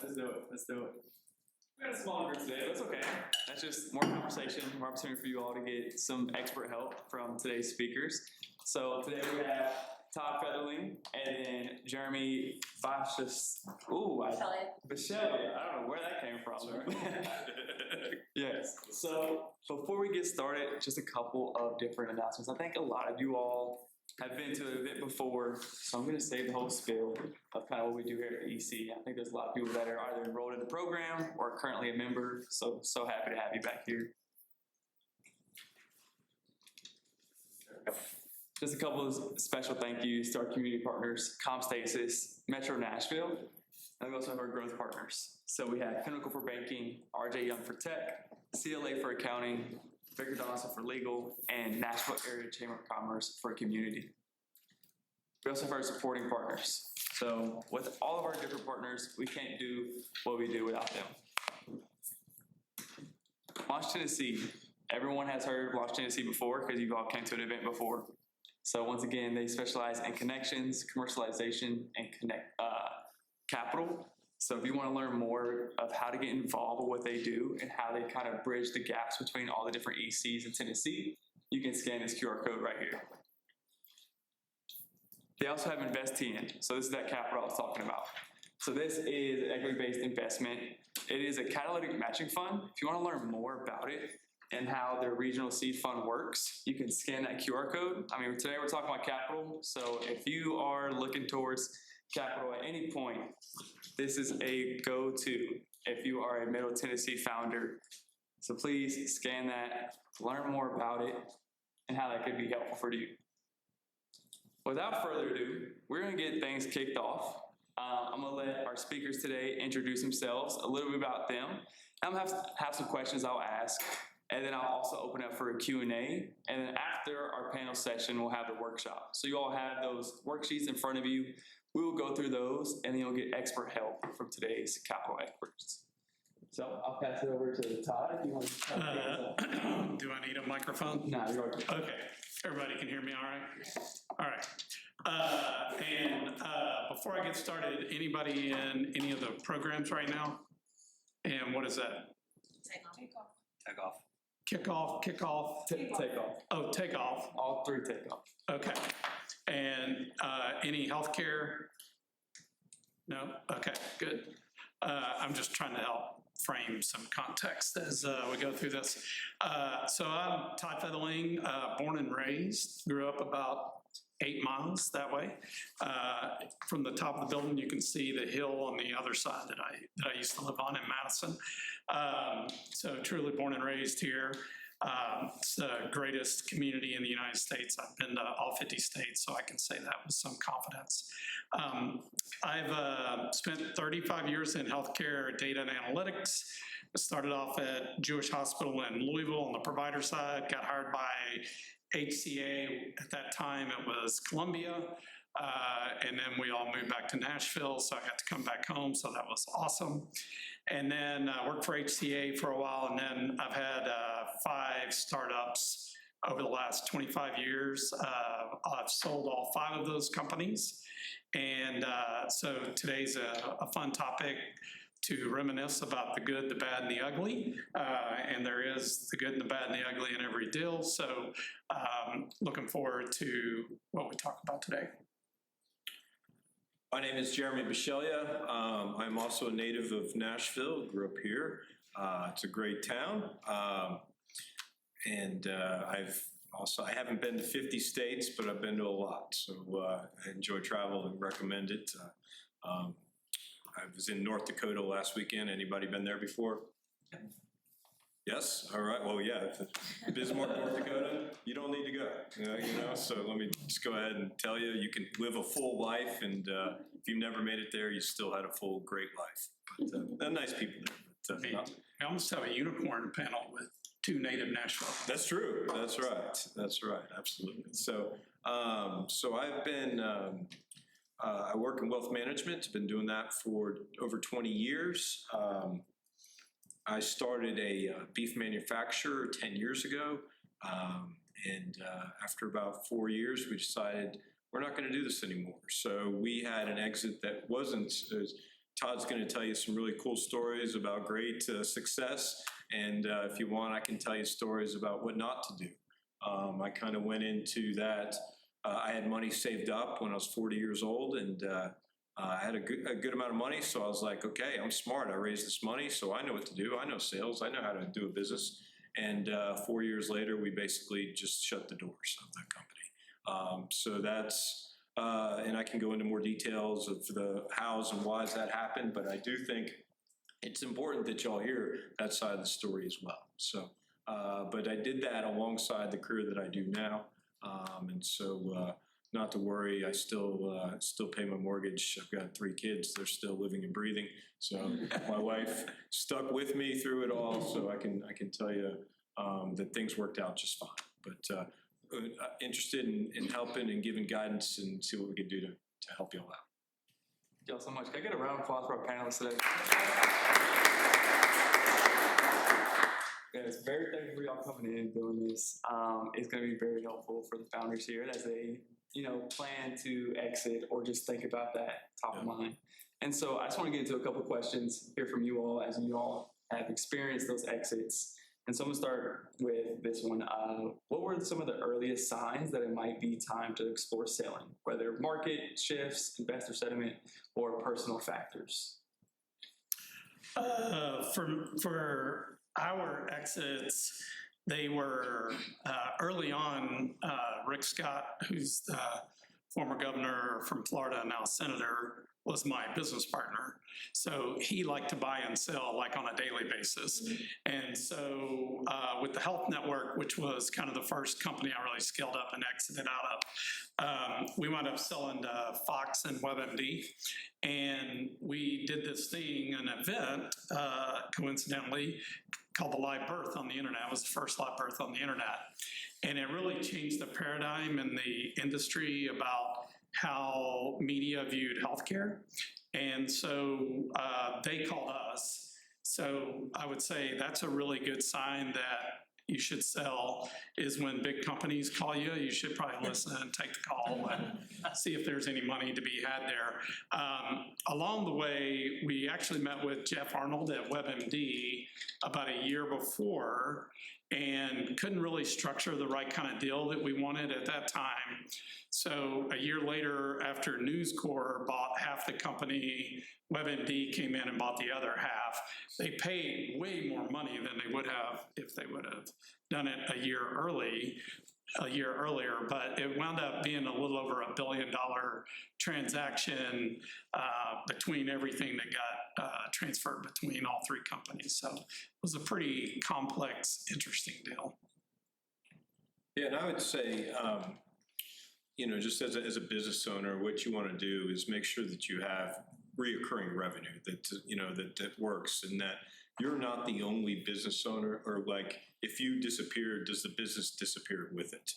Let's do it. Let's do it. We got a small group today, but it's okay. That's just more conversation, more opportunity for you all to get some expert help from today's speakers. So today we have Todd Featherling and then Jeremy Bashas. Bichelle. I don't know where that came from. Yes. So before we get started, just a couple of different announcements. I think a lot of you all have been to an event before, so I'm going to save the whole spiel of kind of what we do here at EC. I think there's a lot of people that are either enrolled in the program or currently a member, so happy to have you back here. Just a couple of special thank yous to our community partners, ComStasis, Metro Nashville, and we also have our growth partners. So we have Pinnacle for Banking, RJ Young for Tech, CLA for Accounting, Victor Donaldson for Legal, and Nashville Area Chamber of Commerce for Community. We also have our supporting partners. So with all of our different partners, we can't do what we do without them. Launch Tennessee. Everyone has heard of Launch Tennessee before because you all came to an event before. So once again, they specialize in connections, commercialization, and capital. So if you want to learn more of how to get involved with what they do and how they kind of bridge the gaps between all the different ECs in Tennessee, you can scan this QR code right here. They also have InvestTN. So this is that capital I was talking about. So this is an equity-based investment. It is a catalytic matching fund. If you want to learn more about it and how their regional seed fund works, you can scan that QR code. I mean, today we're talking about capital. So if you are looking towards capital at any point, this is a go-to if you are a Middle Tennessee founder. So please scan that, learn more about it, and how that could be helpful for you. Without further ado, we're going to get things kicked off. I'm going to let our speakers today introduce themselves, a little bit about them. I'm going to have some questions I'll ask, and then I'll also open up for a Q&A. And then after our panel session, we'll have the workshop. So you all have those worksheets in front of you. We will go through those, and then you'll get expert help from today's capital experts. So I'll pass it over to Todd. If you want to do I need a microphone? No, you're okay. Okay. Everybody can hear me all right? All right. Before I get started, anybody in any of the programs right now? And what is that? Take off. Kickoff, kickoff. Take off. Oh, take off. All three take off. Okay. And any healthcare? No? Okay, good. I'm just trying to help frame some context as we go through this. So I'm Todd Featherling, born and raised, grew up about 8 miles that way. From the top of the building, you can see the hill on the other side that I used to live on in Madison. So truly born and raised here. It's the greatest community in the United States. I've been to all 50 states, so I can say that with some confidence. I've spent 35 years in healthcare data and analytics. I started off at Jewish Hospital in Louisville on the provider side, got hired by HCA. At that time, it was Columbia. And then we all moved back to Nashville, so I got to come back home, so that was awesome. And then worked for HCA for a while, and then I've had 5 startups over the last 25 years. I've sold all 5 of those companies. And so today's a fun topic to reminisce about the good, the bad, and the ugly. And there is the good and the bad and the ugly in every deal. So looking forward to what we talk about today. My name is Jeremy Bichelle. I'm also a native of Nashville, grew up here. It's a great town. I haven't been to 50 states, but I've been to a lot. So I enjoy travel and recommend it. I was in North Dakota last weekend. Anybody been there before? Yes? All right. Well, yeah. Bismarck, North Dakota, you don't need to go. So let me just go ahead and tell you, you can live a full life, and if you've never made it there, you still had a full, great life. But they're nice people there. But, we almost have a unicorn panel with 2 native Nashville. That's true. That's right. That's right. Absolutely. So I've been. I work in wealth management. I've been doing that for over 20 years. I started a beef manufacturer 10 years ago. After about 4 years, we decided we're not going to do this anymore. So we had an exit that wasn't Todd's going to tell you some really cool stories about great success. And if you want, I can tell you stories about what not to do. I kind of went into that. I had money saved up when I was 40 years old, and I had a good amount of money. So I was like, okay, I'm smart. I raised this money, so I know what to do. I know sales. I know how to do a business. And 4 years later, we basically just shut the doors of that company. So that's, and I can go into more details of the hows and whys that happened, but I do think it's important that y'all hear that side of the story as well. So, but I did that alongside the career that I do now. And so not to worry, I still pay my mortgage. I've got 3 kids. They're still living and breathing. So my wife stuck with me through it all. So I can tell you that things worked out just fine. But interested in helping and giving guidance and see what we can do to help y'all out. Thank y'all so much. Can I get a round of applause for our panelists today? Yes, very thankful for y'all coming in and doing this. It's going to be very helpful for the founders here as they, plan to exit or just think about that top of mind. And so I just want to get into a couple of questions, hear from you all as you all have experienced those exits. And so I'm going to start with this one. What were some of the earliest signs that it might be time to explore selling, whether market shifts, investor sentiment, or personal factors? For our exits, they were early on. Rick Scott, who's the former governor from Florida, now senator, was my business partner. So he liked to buy and sell like on a daily basis. And so with the Health Network, which was kind of the first company I really scaled up and exited out of, we wound up selling to Fox and WebMD. And we did this thing, an event, coincidentally, called the Live Birth on the internet. It was the first live birth on the internet. And it really changed the paradigm in the industry about how media viewed healthcare. And so they called us. So I would say that's a really good sign that you should sell, is when big companies call you. You should probably listen and take the call and see if there's any money to be had there. Along the way, we actually met with Jeff Arnold at WebMD about a year before and couldn't really structure the right kind of deal that we wanted at that time. So a year later, after News Corp bought half the company, WebMD came in and bought the other half. They paid way more money than they would have if they would have done it a year earlier, but it wound up being a little over $1 billion transaction between everything that got transferred between all 3 companies. So it was a pretty complex, interesting deal. Yeah, and I would say, just as a business owner, what you want to do is make sure that you have reoccurring revenue that works, and that you're not the only business owner, or like if you disappear, does the business disappear with it?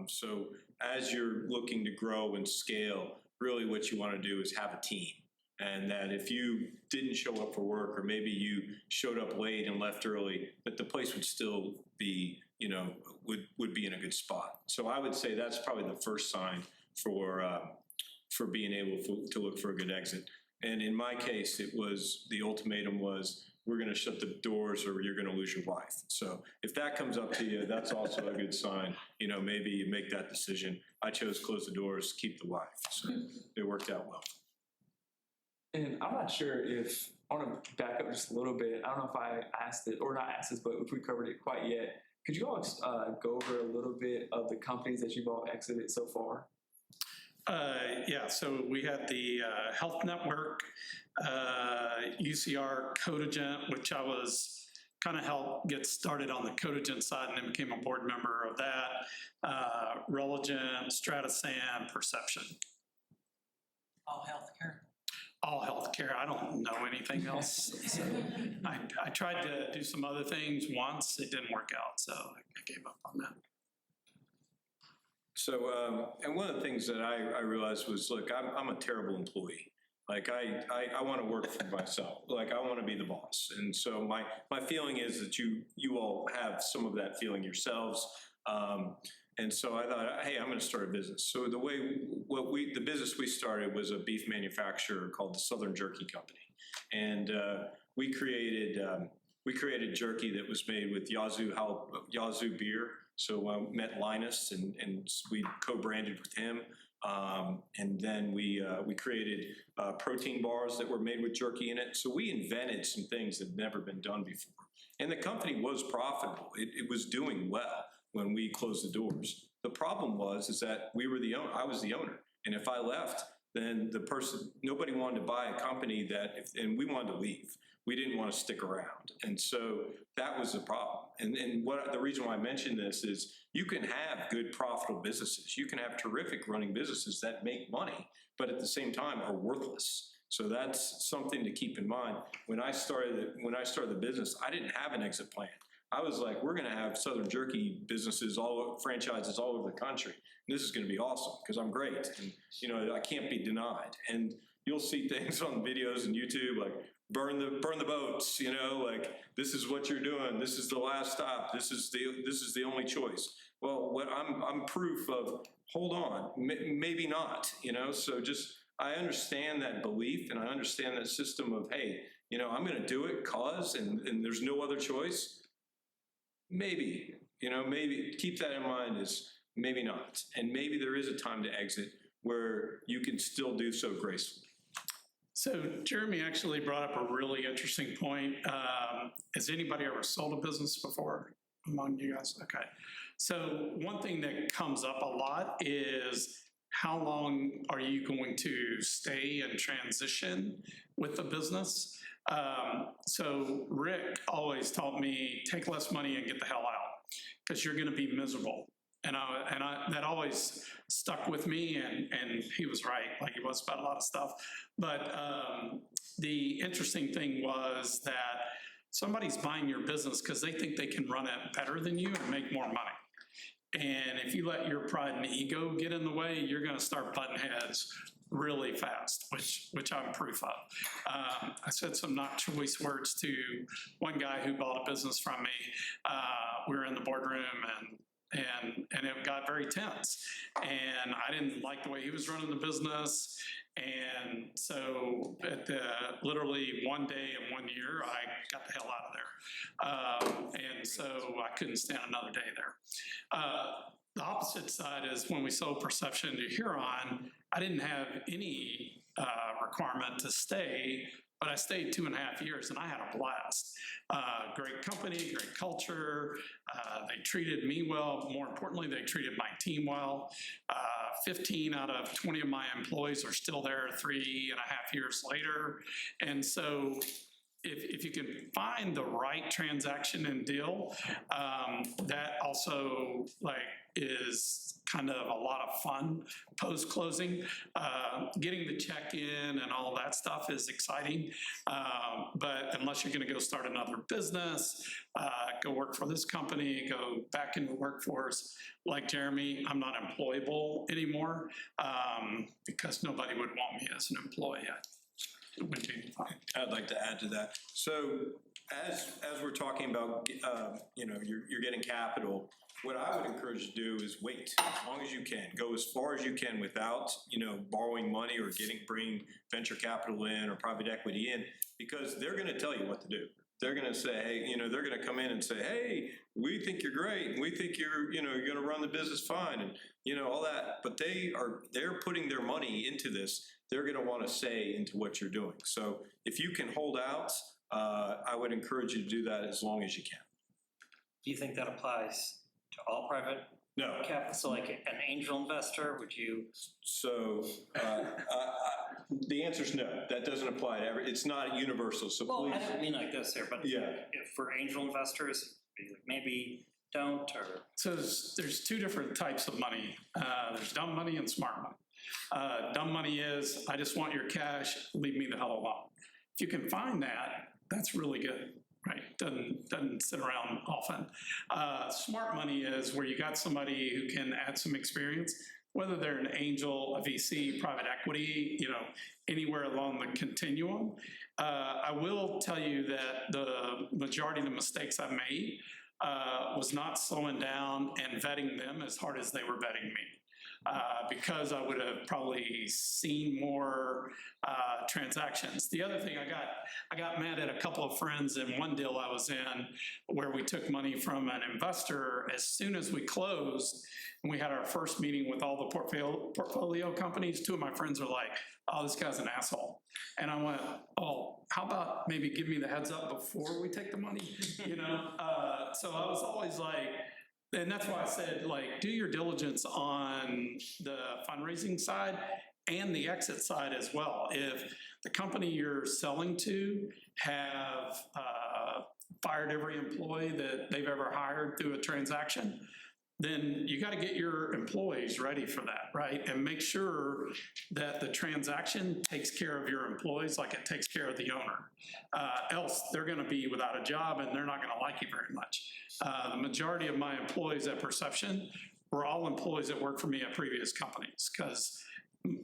So as you're looking to grow and scale, really what you want to do is have a team. And that if you didn't show up for work, or maybe you showed up late and left early, that the place would still be, would be in a good spot. So I would say that's probably the first sign for being able to look for a good exit. And in my case, the ultimatum was, we're going to shut the doors or you're going to lose your wife. So if that comes up to you, that's also a good sign. Maybe you make that decision. I chose close the doors, keep the wife. So it worked out well. And I'm not sure if, I want to back up just a little bit. I don't know if I asked it, or not asked this, but if we covered it quite yet. Could you all go over a little bit of the companies that you've all exited so far? Yeah, so we had the Health Network, UCR, Codagent, which I was kind of helped get started on the Codagent side and then became a board member of that. Religent, Stratasam, Perception. All healthcare. All healthcare. I don't know anything else. So I tried to do some other things once. It didn't work out, so I gave up on that. So, and one of the things that I realized was, look, I'm a terrible employee. Like I want to work for myself. Like I want to be the boss. And so my feeling is that you all have some of that feeling yourselves. And so I thought, hey, I'm going to start a business. So the business we started was a beef manufacturer called the Southern Jerky Company. And we created jerky that was made with Yazoo beer. So I met Linus and we co-branded with him. And then we created protein bars that were made with jerky in it. So we invented some things that had never been done before. And the company was profitable. It was doing well when we closed the doors. The problem is that I was the owner. And if I left, then nobody wanted to buy a company and we wanted to leave. We didn't want to stick around. And so that was the problem. And the reason why I mention this is you can have good profitable businesses. You can have terrific running businesses that make money, but at the same time are worthless. So that's something to keep in mind. When I started the business, I didn't have an exit plan. I was like, we're going to have Southern Jerky businesses, franchises all over the country. And this is going to be awesome because I'm great. And, I can't be denied. And you'll see things on videos and YouTube like, burn the boats, like this is what you're doing. This is the last stop. This is the only choice. Well, what I'm proof of, hold on, maybe not, so just, I understand that belief and I understand that system of, hey, I'm going to do it and there's no other choice. Maybe, maybe keep that in mind is maybe not. And maybe there is a time to exit where you can still do so gracefully. So Jeremy actually brought up a really interesting point. Has anybody ever sold a business before among you guys? Okay. So one thing that comes up a lot is how long are you going to stay and transition with the business? So Rick always taught me, take less money and get the hell out because you're going to be miserable. And that always stuck with me, and he was right, like he was about a lot of stuff. But the interesting thing was that somebody's buying your business because they think they can run it better than you and make more money. And if you let your pride and ego get in the way, you're going to start butting heads really fast, which I'm proof of. I said some not choice words to one guy who bought a business from me. We were in the boardroom and it got very tense. And I didn't like the way he was running the business. And so literally one day in 1 year, I got the hell out of there. And so I couldn't stand another day there. The opposite side is when we sold Perception to Huron, I didn't have any requirement to stay, but I stayed 2.5 years and I had a blast. Great company, great culture. They treated me well. More importantly, they treated my team well. 15 out of 20 of my employees are still there 3.5 years later. And so if you can find the right transaction and deal, that also is kind of a lot of fun post-closing. Getting the check in and all that stuff is exciting, but unless you're going to go start another business, go work for this company, go back into the workforce, like Jeremy, I'm not employable anymore because nobody would want me as an employee. I'd like to add to that. So as we're talking about, you're getting capital, what I would encourage you to do is wait as long as you can. Go as far as you can without, borrowing money or bringing venture capital in or private equity in, because they're going to tell you what to do. They're going to say, hey, they're going to come in and say, hey, we think you're great, and we think you're going to run the business fine, and all that. But they're putting their money into this. They're going to want to say into what you're doing. So if you can hold out, I would encourage you to do that as long as you can. Do you think that applies to all private No. capital? So like an angel investor, would you? So the answer is no. That doesn't apply to it's not universal. So Well, please. I don't mean like this here, but Yeah. if for angel investors, maybe don't or. So there's two different types of money. There's dumb money and smart money. Dumb money is, I just want your cash, leave me the hell alone. If you can find that, that's really good, right? Doesn't sit around often. Smart money is where you got somebody who can add some experience, whether they're an angel, a VC, private equity, anywhere along the continuum. I will tell you that the majority of the mistakes I made was not slowing down and vetting them as hard as they were vetting me. Because I would have probably seen more transactions. The other thing, I got mad at a couple of friends in one deal I was in where we took money from an investor. As soon as we closed and we had our first meeting with all the portfolio companies, two of my friends were like, "Oh, this guy's an asshole." And I went, "Oh, how about maybe give me the heads up before we take the money?" So I was always like, and that's why I said, like, do your diligence on the fundraising side and the exit side as well. If the company you're selling to have fired every employee that they've ever hired through a transaction, then you got to get your employees ready for that, right? And make sure that the transaction takes care of your employees like it takes care of the owner. Else they're going to be without a job and they're not going to like you very much. The majority of my employees at Perception were all employees that worked for me at previous companies, because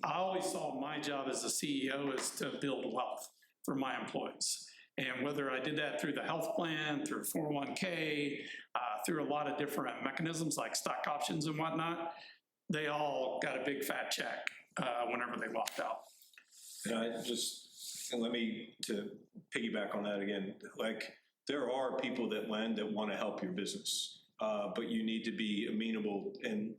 I always saw my job as a CEO is to build wealth for my employees. And whether I did that through the health plan, through 401k, through a lot of different mechanisms like stock options and whatnot, they all got a big fat check whenever they walked out. And let me to piggyback on that again, like there are people that lend that want to help your business. But you need to be amenable, and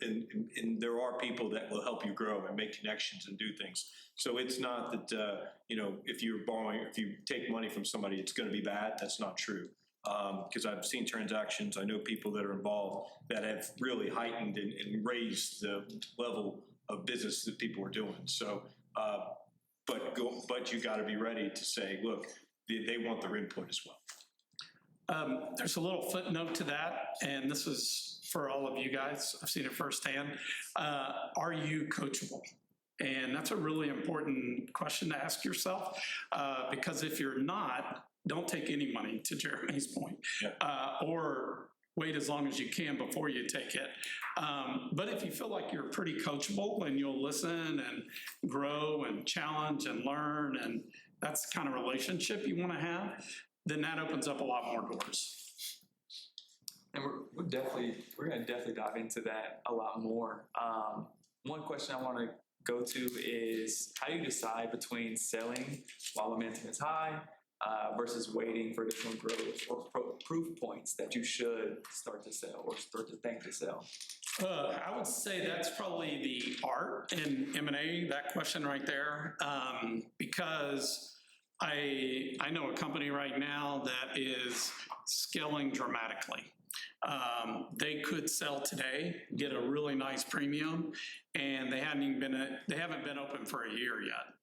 there are people that will help you grow and make connections and do things. So it's not that, if you take money from somebody, it's going to be bad. That's not true. Because I've seen transactions, I know people that are involved that have really heightened and raised the level of business that people are doing. So, but you got to be ready to say, look, they want their input as well. There's a little footnote to that, and this is for all of you guys. I've seen it firsthand. Are you coachable? And that's a really important question to ask yourself, because if you're not, don't take any money, to Jeremy's point, or wait as long as you can before you take it. But if you feel like you're pretty coachable and you'll listen and grow and challenge and learn, and that's the kind of relationship you want to have, then that opens up a lot more doors. And we're going to definitely dive into that a lot more. One question I want to go to is, how do you decide between selling while momentum is high versus waiting for additional growth or proof points that you should start to sell or start to think to sell? I would say that's probably the art in M&A, that question right there, because I know a company right now that is scaling dramatically. They could sell today, get a really nice premium, and they haven't been open for a year yet.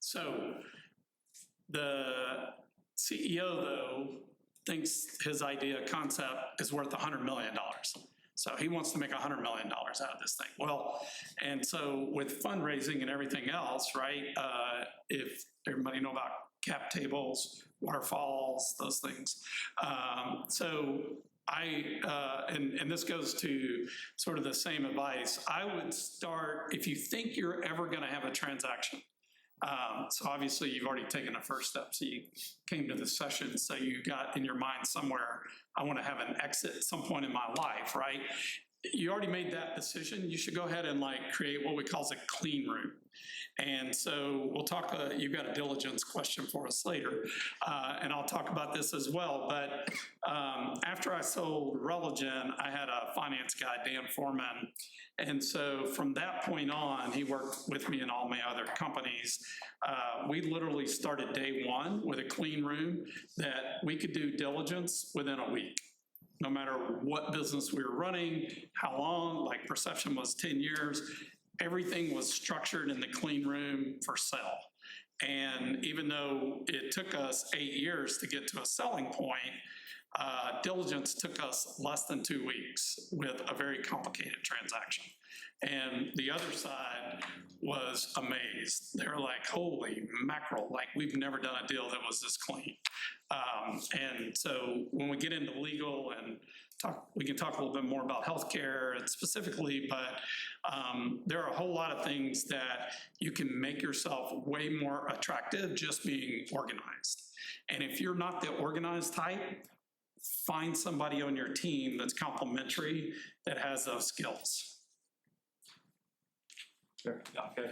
So the CEO though thinks his idea concept is worth $100 million. So he wants to make $100 million out of this thing. Well, and so with fundraising and everything else, right? If everybody know about cap tables, waterfalls, those things. So and this goes to sort of the same advice. I would start, if you think you're ever going to have a transaction. So obviously you've already taken the first step. So you came to the session, so you got in your mind somewhere, I want to have an exit at some point in my life, right? You already made that decision. You should go ahead and create what we call a clean room. And so we'll talk, you've got a diligence question for us later, and I'll talk about this as well. But after I sold Religen, I had a finance guy, Dan Foreman. And so from that point on, he worked with me in all my other companies. We literally started day one with a clean room that we could do diligence within a week. No matter what business we were running, how long, like Perception was 10 years, everything was structured in the clean room for sale. And even though it took us 8 years to get to a selling point, diligence took us less than 2 weeks with a very complicated transaction. And the other side was amazed. They were like, holy mackerel, like we've never done a deal that was this clean. And so when we get into legal and we can talk a little bit more about healthcare and specifically, but there are a whole lot of things that you can make yourself way more attractive just being organized. And if you're not the organized type, find somebody on your team that's complementary, that has those skills. Sure. Okay.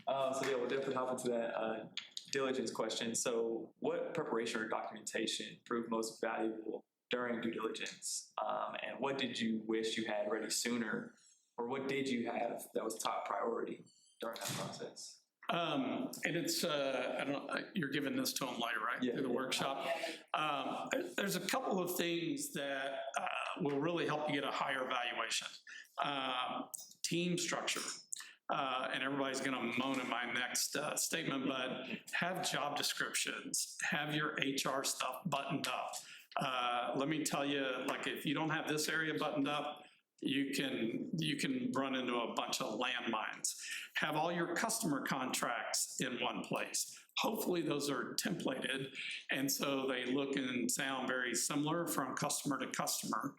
So yeah, we'll definitely hop into that diligence question. So what preparation or documentation proved most valuable during due diligence? And what did you wish you had ready sooner? Or what did you have that was top priority during that process? And it's, I don't know, you're giving this to them later, right? Yeah. Through the workshop. There's a couple of things that will really help you get a higher valuation. Team structure. And everybody's going to moan at my next statement, but have job descriptions, have your HR stuff buttoned up. Let me tell you, like, if you don't have this area buttoned up, you can run into a bunch of landmines. Have all your customer contracts in one place. Hopefully those are templated, and so they look and sound very similar from customer to customer.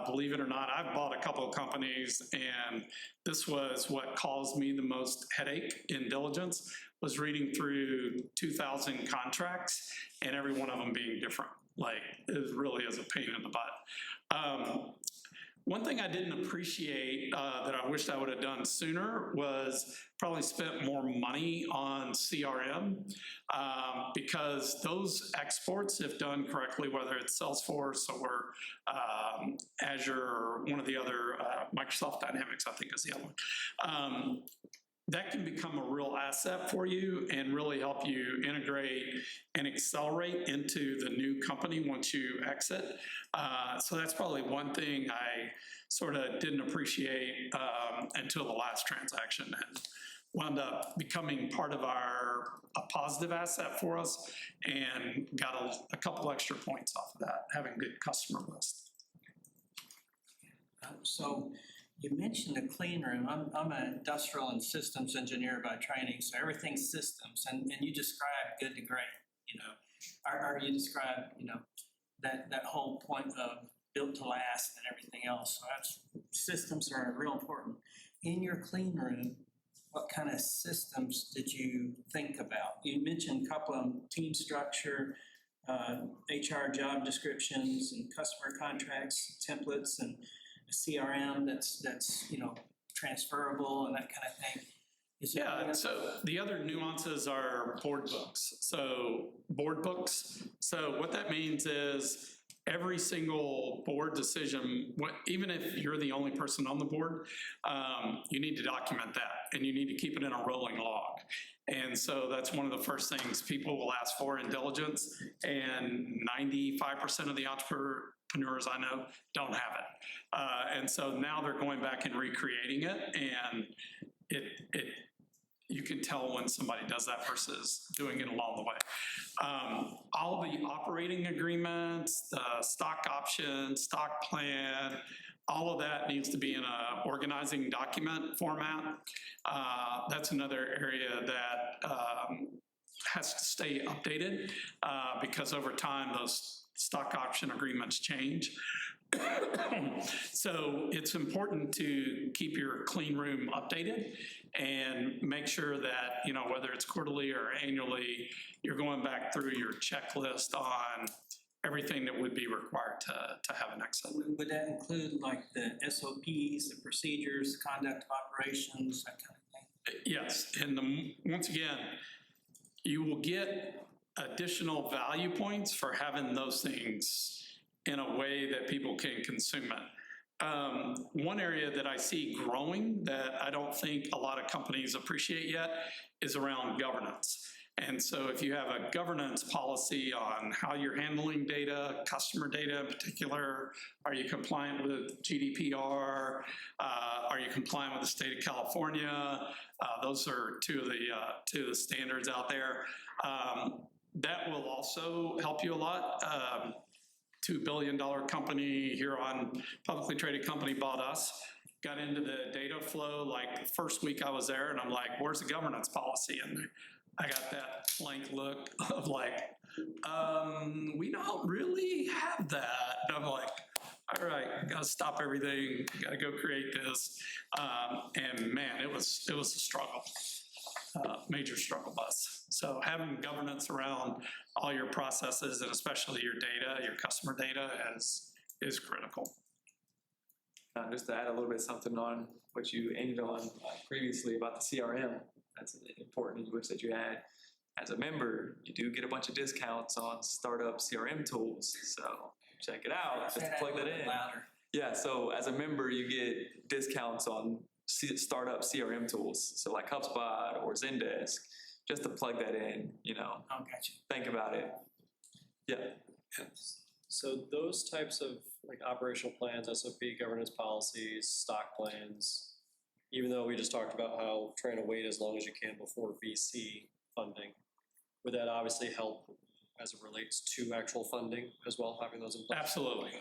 Believe it or not, I've bought a couple of companies, and this was what caused me the most headache in diligence, was reading through 2,000 contracts and every one of them being different. Like, it really is a pain in the butt. One thing I didn't appreciate that I wished I would have done sooner was probably spent more money on CRM, because those exports, if done correctly, whether it's Salesforce or Azure or one of the other, Microsoft Dynamics, I think is the other one, that can become a real asset for you and really help you integrate and accelerate into the new company once you exit. So that's probably one thing I sort of didn't appreciate until the last transaction, and wound up becoming part of a positive asset for us, and got a couple extra points off of that, having a good customer list. So you mentioned the clean room. I'm an industrial and systems engineer by training, so everything's systems, and you described good to great, you know. Or you described, you know, that whole point of built to last and everything else. So that's, systems are real important. In your clean room, what kind of systems did you think about? You mentioned a couple of them: team structure, HR job descriptions, and customer contracts, templates, and a CRM that's you know, transferable and that kind of thing. Yeah, so the other nuances are board books. So board books. So what that means is every single board decision, even if you're the only person on the board, you need to document that, and you need to keep it in a rolling log. And so that's one of the first things people will ask for in diligence, and 95% of the entrepreneurs I know don't have it. And so now they're going back and recreating it, and you can tell when somebody does that versus doing it along the way. All the operating agreements, the stock options, stock plan, all of that needs to be in a organizing document format. That's another area that has to stay updated because over time those stock option agreements change. So it's important to keep your clean room updated and make sure that, you know, whether it's quarterly or annually, you're going back through your checklist on everything that would be required to have an exit. Would that include like the SOPs, the procedures, conduct of operations, that kind of thing? Yes, and once again, you will get additional value points for having those things in a way that people can consume it. One area that I see growing that I don't think a lot of companies appreciate yet is around governance. And so if you have a governance policy on how you're handling data, customer data in particular, are you compliant with GDPR? Are you compliant with the state of California? Those are two of the standards out there. That will also help you a lot. $2 billion company here on publicly traded company bought us, got into the data flow like the first week I was there, and I'm like, where's the governance policy? And I got that blank look of like, we don't really have that. And I'm like, all right, I gotta stop everything, gotta go create this. And man, it was a struggle. major struggle bus. So having governance around all your processes and especially your data, your customer data is critical. Just to add a little bit something on what you ended on previously about the CRM, that's important, you wish that you had. As a member, you do get a bunch of discounts on startup CRM tools, so check it out, just to plug that in. Louder. Yeah, so as a member, you get discounts on startup CRM tools, so like HubSpot or Zendesk, just to plug that in, Oh, gotcha. think about it. Yeah. So those types of like operational plans, SOP, governance policies, stock plans, even though we just talked about how trying to wait as long as you can before VC funding, would that obviously help as it relates to actual funding as well, having those in place? Absolutely.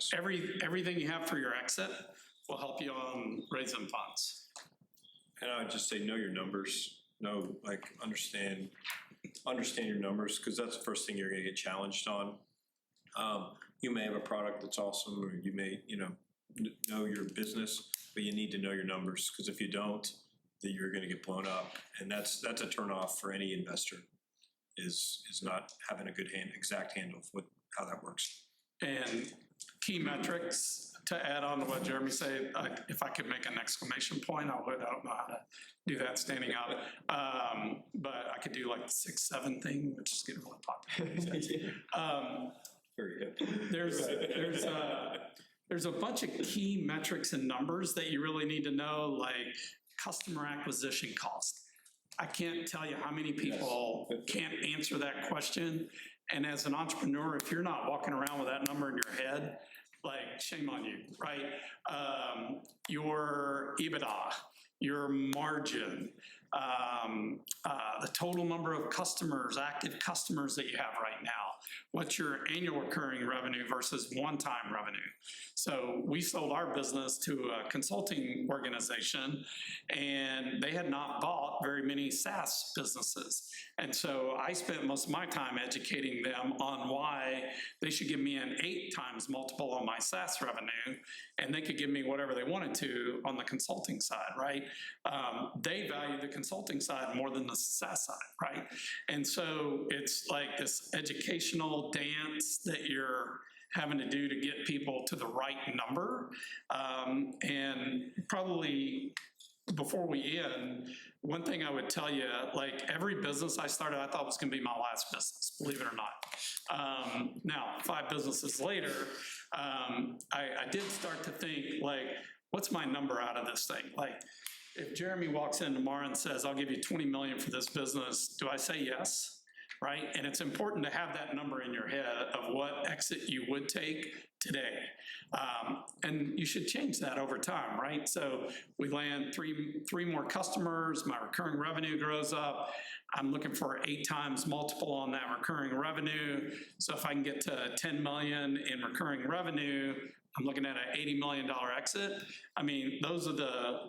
Everything you have for your exit will help you on raising funds. And I would just say, know your numbers, understand your numbers, because that's the first thing you're gonna get challenged on. You may have a product that's awesome, or you may, know your business, but you need to know your numbers, because if you don't, then you're gonna get blown up. And that's a turnoff for any investor, is not having a good exact handle of how that works. And key metrics, to add on to what Jeremy said, if I could make an exclamation point, I would. I don't know how to do that standing up. But I could do like the 6-7 thing, which is getting really popular. Very good. There's a bunch of key metrics and numbers that you really need to know, like customer acquisition cost. I can't tell you how many people can't answer that question. And as an entrepreneur, if you're not walking around with that number in your head, like, shame on you, right? Your EBITDA, your margin, the total number of customers, active customers that you have right now, what's your annual recurring revenue versus one-time revenue. So we sold our business to a consulting organization, and they had not bought very many SaaS businesses. And so I spent most of my time educating them on why they should give me an 8 times multiple on my SaaS revenue, and they could give me whatever they wanted to on the consulting side, right? They value the consulting side more than the SaaS side, right? And so it's like this educational dance that you're having to do to get people to the right number. And probably before we end, one thing I would tell you, like every business I started, I thought was gonna be my last business, believe it or not. Now, 5 businesses later, I did start to think, like, what's my number out of this thing? Like, if Jeremy walks in tomorrow and says, I'll give you 20 million for this business, do I say yes? Right? And it's important to have that number in your head of what exit you would take today. And you should change that over time, right? So we land three more customers, my recurring revenue grows up. I'm looking for 8 times multiple on that recurring revenue. So if I can get to 10 million in recurring revenue, I'm looking at an $80 million exit. I mean, those are the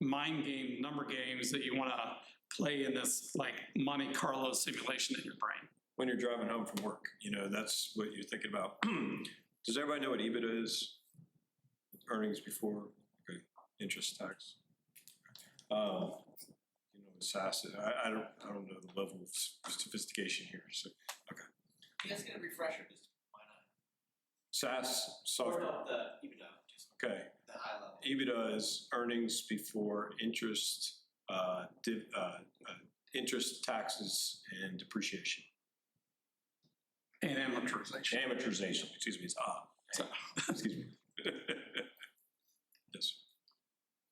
mind game, number games that you want to play in this Monte Carlo simulation in your brain. When you're driving home from work, that's what you're thinking about. Does everybody know what EBITDA is? Earnings before interest tax. SaaS. I don't know the level of sophistication here. So okay. You guys get a refresher, just why not? SaaS software. The EBITDA, just Okay. the high level. EBITDA is earnings before interest, interest, taxes, and depreciation. And amortization. Amortization, excuse me, excuse me. Yes.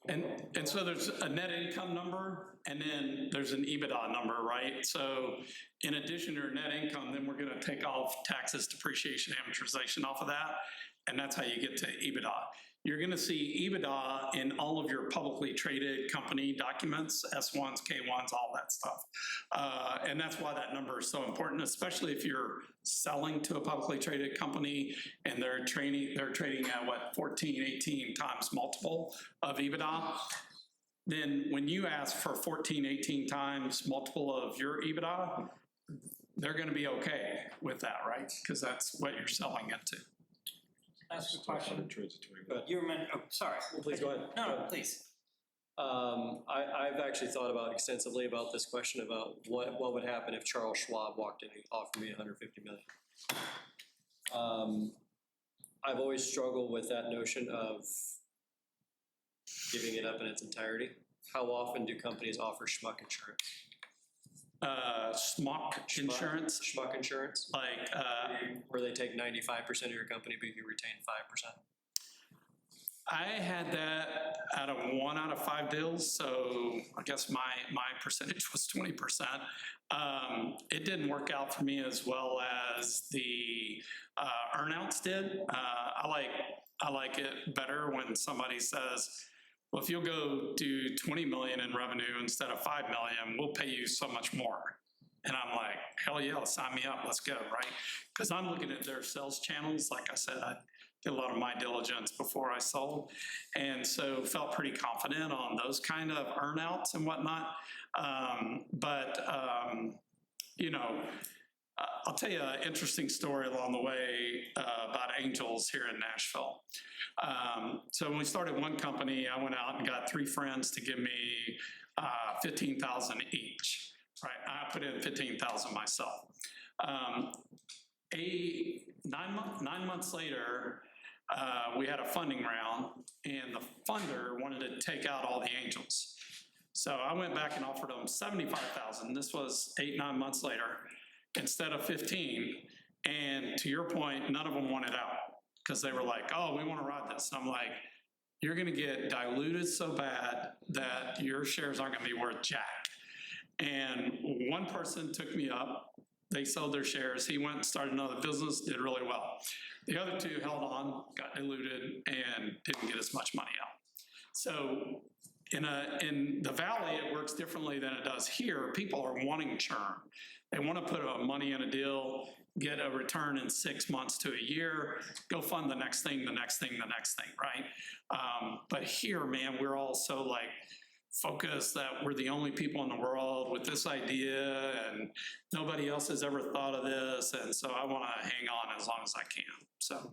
And so there's a net income number, and then there's an EBITDA number, right? So in addition to your net income, then we're gonna take off taxes, depreciation, amortization off of that, and that's how you get to EBITDA. You're gonna see EBITDA in all of your publicly traded company documents, S1s, K1s, all that stuff. And that's why that number is so important, especially if you're selling to a publicly traded company and they're trading at what, 14, 18 times multiple of EBITDA. Then when you ask for 14, 18 times multiple of your EBITDA, they're gonna be okay with that, right? Because that's what you're selling it to. Ask a question. Transitory. You remember, oh, sorry. Please go ahead. No, please. I've actually thought about extensively about this question about what would happen if Charles Schwab walked in and offered me 150 million. I've always struggled with that notion of giving it up in its entirety. How often do companies offer schmuck insurance? Schmuck insurance, Schmuck insurance, like, where they take 95% of your company, but you retain 5%. I had that out of 1 out of 5 deals, so I guess my percentage was 20%. It didn't work out for me as well as the earnouts did. I like it better when somebody says, well, if you'll go do 20 million in revenue instead of 5 million, we'll pay you so much more. And I'm like, hell yeah, sign me up, let's go, right? Because I'm looking at their sales channels. Like I said, I did a lot of my diligence before I sold, and so felt pretty confident on those kind of earnouts and whatnot. You know, I'll tell you an interesting story along the way about angels here in Nashville. So when we started one company, I went out and got 3 friends to give me 15,000 each. Right, I put in 15,000 myself. 9 months later, we had a funding round, and the funder wanted to take out all the angels. So I went back and offered them 75,000. This was 8-9 months later, instead of 15. And to your point, none of them wanted out because they were like, "Oh, we want to ride this." And I'm like, "You're going to get diluted so bad that your shares aren't going to be worth jack." And one person took me up. They sold their shares. He went and started another business, did really well. The other 2 held on, got diluted, and didn't get as much money out. So in the Valley, it works differently than it does here. People are wanting churn. They want to put money in a deal, get a return in 6 months to a year, go fund the next thing, the next thing, the next thing, right? But here, man, we're all so like focused that we're the only people in the world with this idea, and nobody else has ever thought of this, and so I want to hang on as long as I can. So,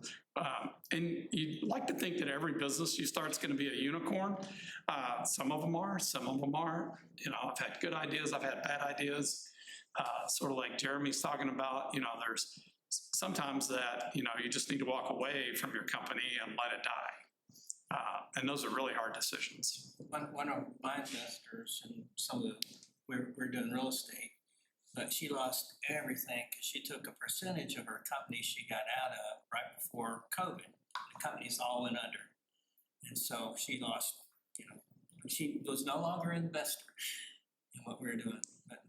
and you'd like to think that every business you start is going to be a unicorn. Some of them are, some of them aren't. You know, I've had good ideas, I've had bad ideas. Sort of like Jeremy's talking about, you know, there's sometimes that, you know, you just need to walk away from your company and let it die. And those are really hard decisions. One of my investors and some of the, we're doing real estate, but she lost everything because she took a percentage of her company she got out of right before COVID. The companies all went under. And so she lost, you know, she was no longer an investor in what we were doing. But,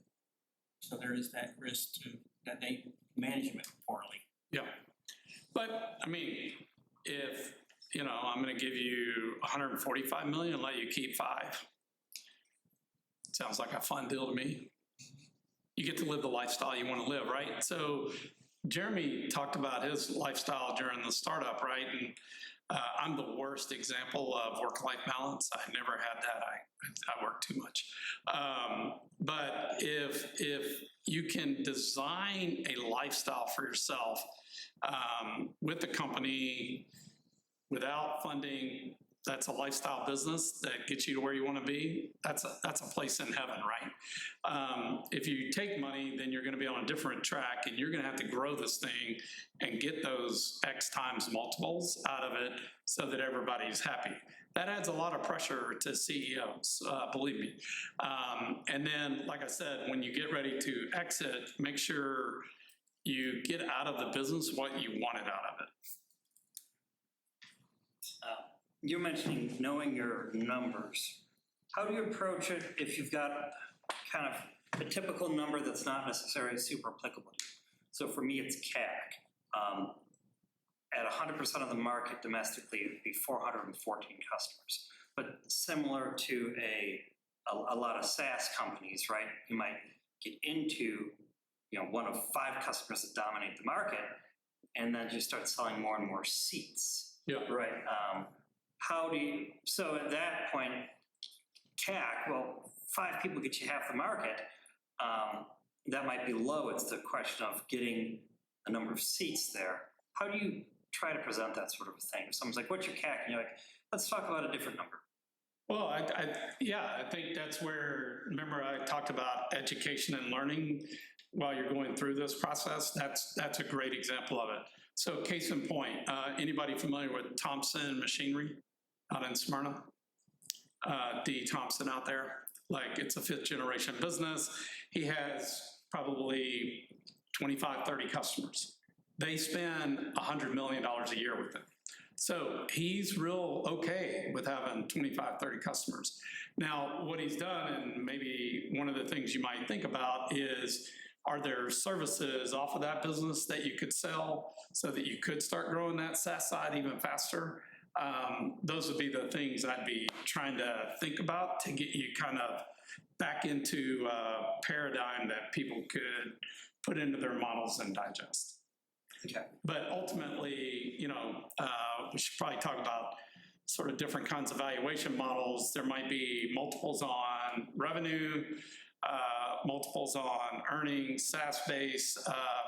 so there is that risk to that they management poorly. Yeah. But I mean, if, you know, I'm going to give you 145 million and let you keep 5. Sounds like a fun deal to me. You get to live the lifestyle you want to live, right? So Jeremy talked about his lifestyle during the startup, right? And I'm the worst example of work-life balance. I never had that. I work too much. But if you can design a lifestyle for yourself with the company, without funding, that's a lifestyle business that gets you to where you want to be. That's a place in heaven, right? If you take money, then you're going to be on a different track, and you're going to have to grow this thing and get those X times multiples out of it so that everybody's happy. That adds a lot of pressure to CEOs, believe me. And then, like I said, when you get ready to exit, make sure you get out of the business what you wanted out of it. You're mentioning knowing your numbers. How do you approach it if you've got kind of a typical number that's not necessarily super applicable to you? So for me, it's CAC. At 100% of the market domestically, it would be 414 customers. But similar to a lot of SaaS companies, right? You might get into, you know, one of 5 customers that dominate the market, and then you start selling more and more seats. Yeah. Right. How do you, so at that point, CAC, well, 5 people get you half the market. That might be low. It's the question of getting a number of seats there. How do you try to present that sort of a thing? If someone's like, what's your CAC? And you're like, let's talk about a different number. Well, I think that's where, remember I talked about education and learning while you're going through this process? That's a great example of it. So case in point, anybody familiar with Thompson Machinery out in Smyrna? D. Thompson out there, like it's a 5th generation business. He has probably 25, 30 customers. They spend $100 million a year with them. So he's real okay with having 25, 30 customers. Now, what he's done, and maybe one of the things you might think about is, are there services off of that business that you could sell so that you could start growing that SaaS side even faster? Those would be the things I'd be trying to think about to get you kind of back into a paradigm that people could put into their models and digest. Okay. But ultimately, we should probably talk about sort of different kinds of valuation models. There might be multiples on revenue, multiples on earnings. SaaS base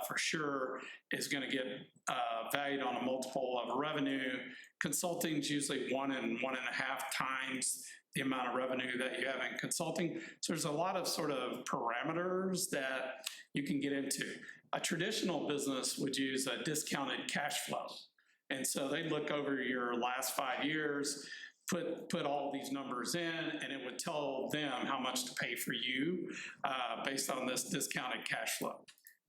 for sure is going to get valued on a multiple of revenue. Consulting is usually 1 and 1.5 times the amount of revenue that you have in consulting. So there's a lot of sort of parameters that you can get into. A traditional business would use a discounted cash flow. And so they look over your last 5 years, put all these numbers in, and it would tell them how much to pay for you based on this discounted cash flow.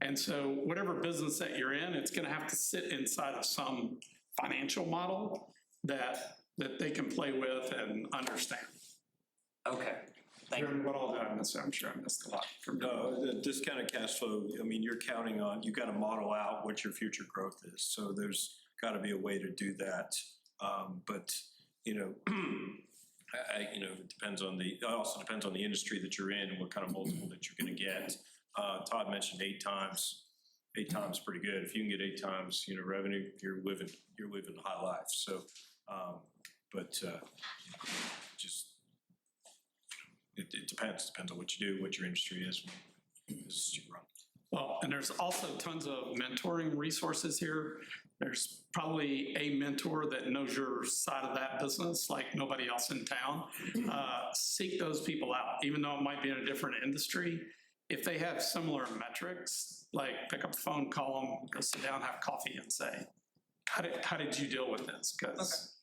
And so whatever business that you're in, it's gonna have to sit inside of some financial model that they can play with and understand. Okay, thank you. Aaron, what all did I miss? I'm sure I missed a lot. No, the discounted cash flow, I mean, you're counting on, you've got to model out what your future growth is. So there's got to be a way to do that. But, it depends on it also depends on the industry that you're in and what kind of multiple that you're going to get. Todd mentioned 8 times. 8 times pretty good. If you can get 8 times, revenue, you're living a high life. So, it depends on what you do, what your industry is, business you run. Well, and there's also tons of mentoring resources here. There's probably a mentor that knows your side of that business like nobody else in town. Seek those people out, even though it might be in a different industry. If they have similar metrics, like pick up the phone, call them, go sit down, have coffee and say, how did you deal with this? Because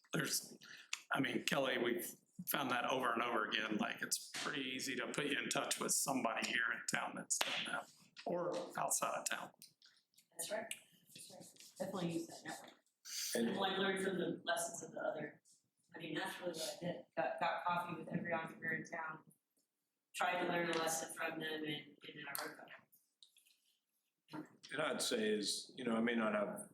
Kelly, we've found that over and over again. Like it's pretty easy to put you in touch with somebody here in town that's done that, or outside of town. That's right. Definitely use that network. And- And I learned from the lessons of the other. That's really what I did. Got coffee with every entrepreneur in town. Tried to learn a lesson from them, and I wrote that. And I'd say is, I may not have,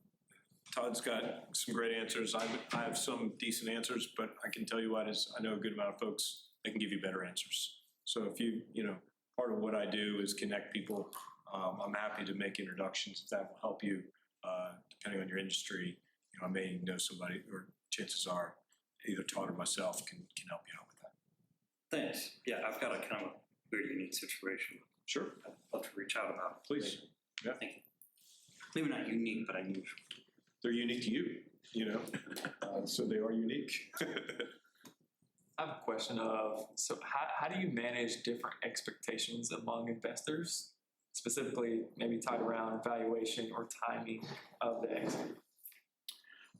Todd's got some great answers. I have some decent answers, but I can tell you what is, I know a good amount of folks that can give you better answers. So if part of what I do is connect people. I'm happy to make introductions if that will help you, depending on your industry. I may know somebody, or chances are either Todd or myself can help you out with that. Thanks. Yeah, I've got a kind of weird, unique situation. Sure. I'd love to reach out about it. Please. Yeah. Thank you. Maybe not unique, but unusual. They're unique to you, so they are unique. I have a question so how do you manage different expectations among investors, specifically maybe tied around valuation or timing of the exit?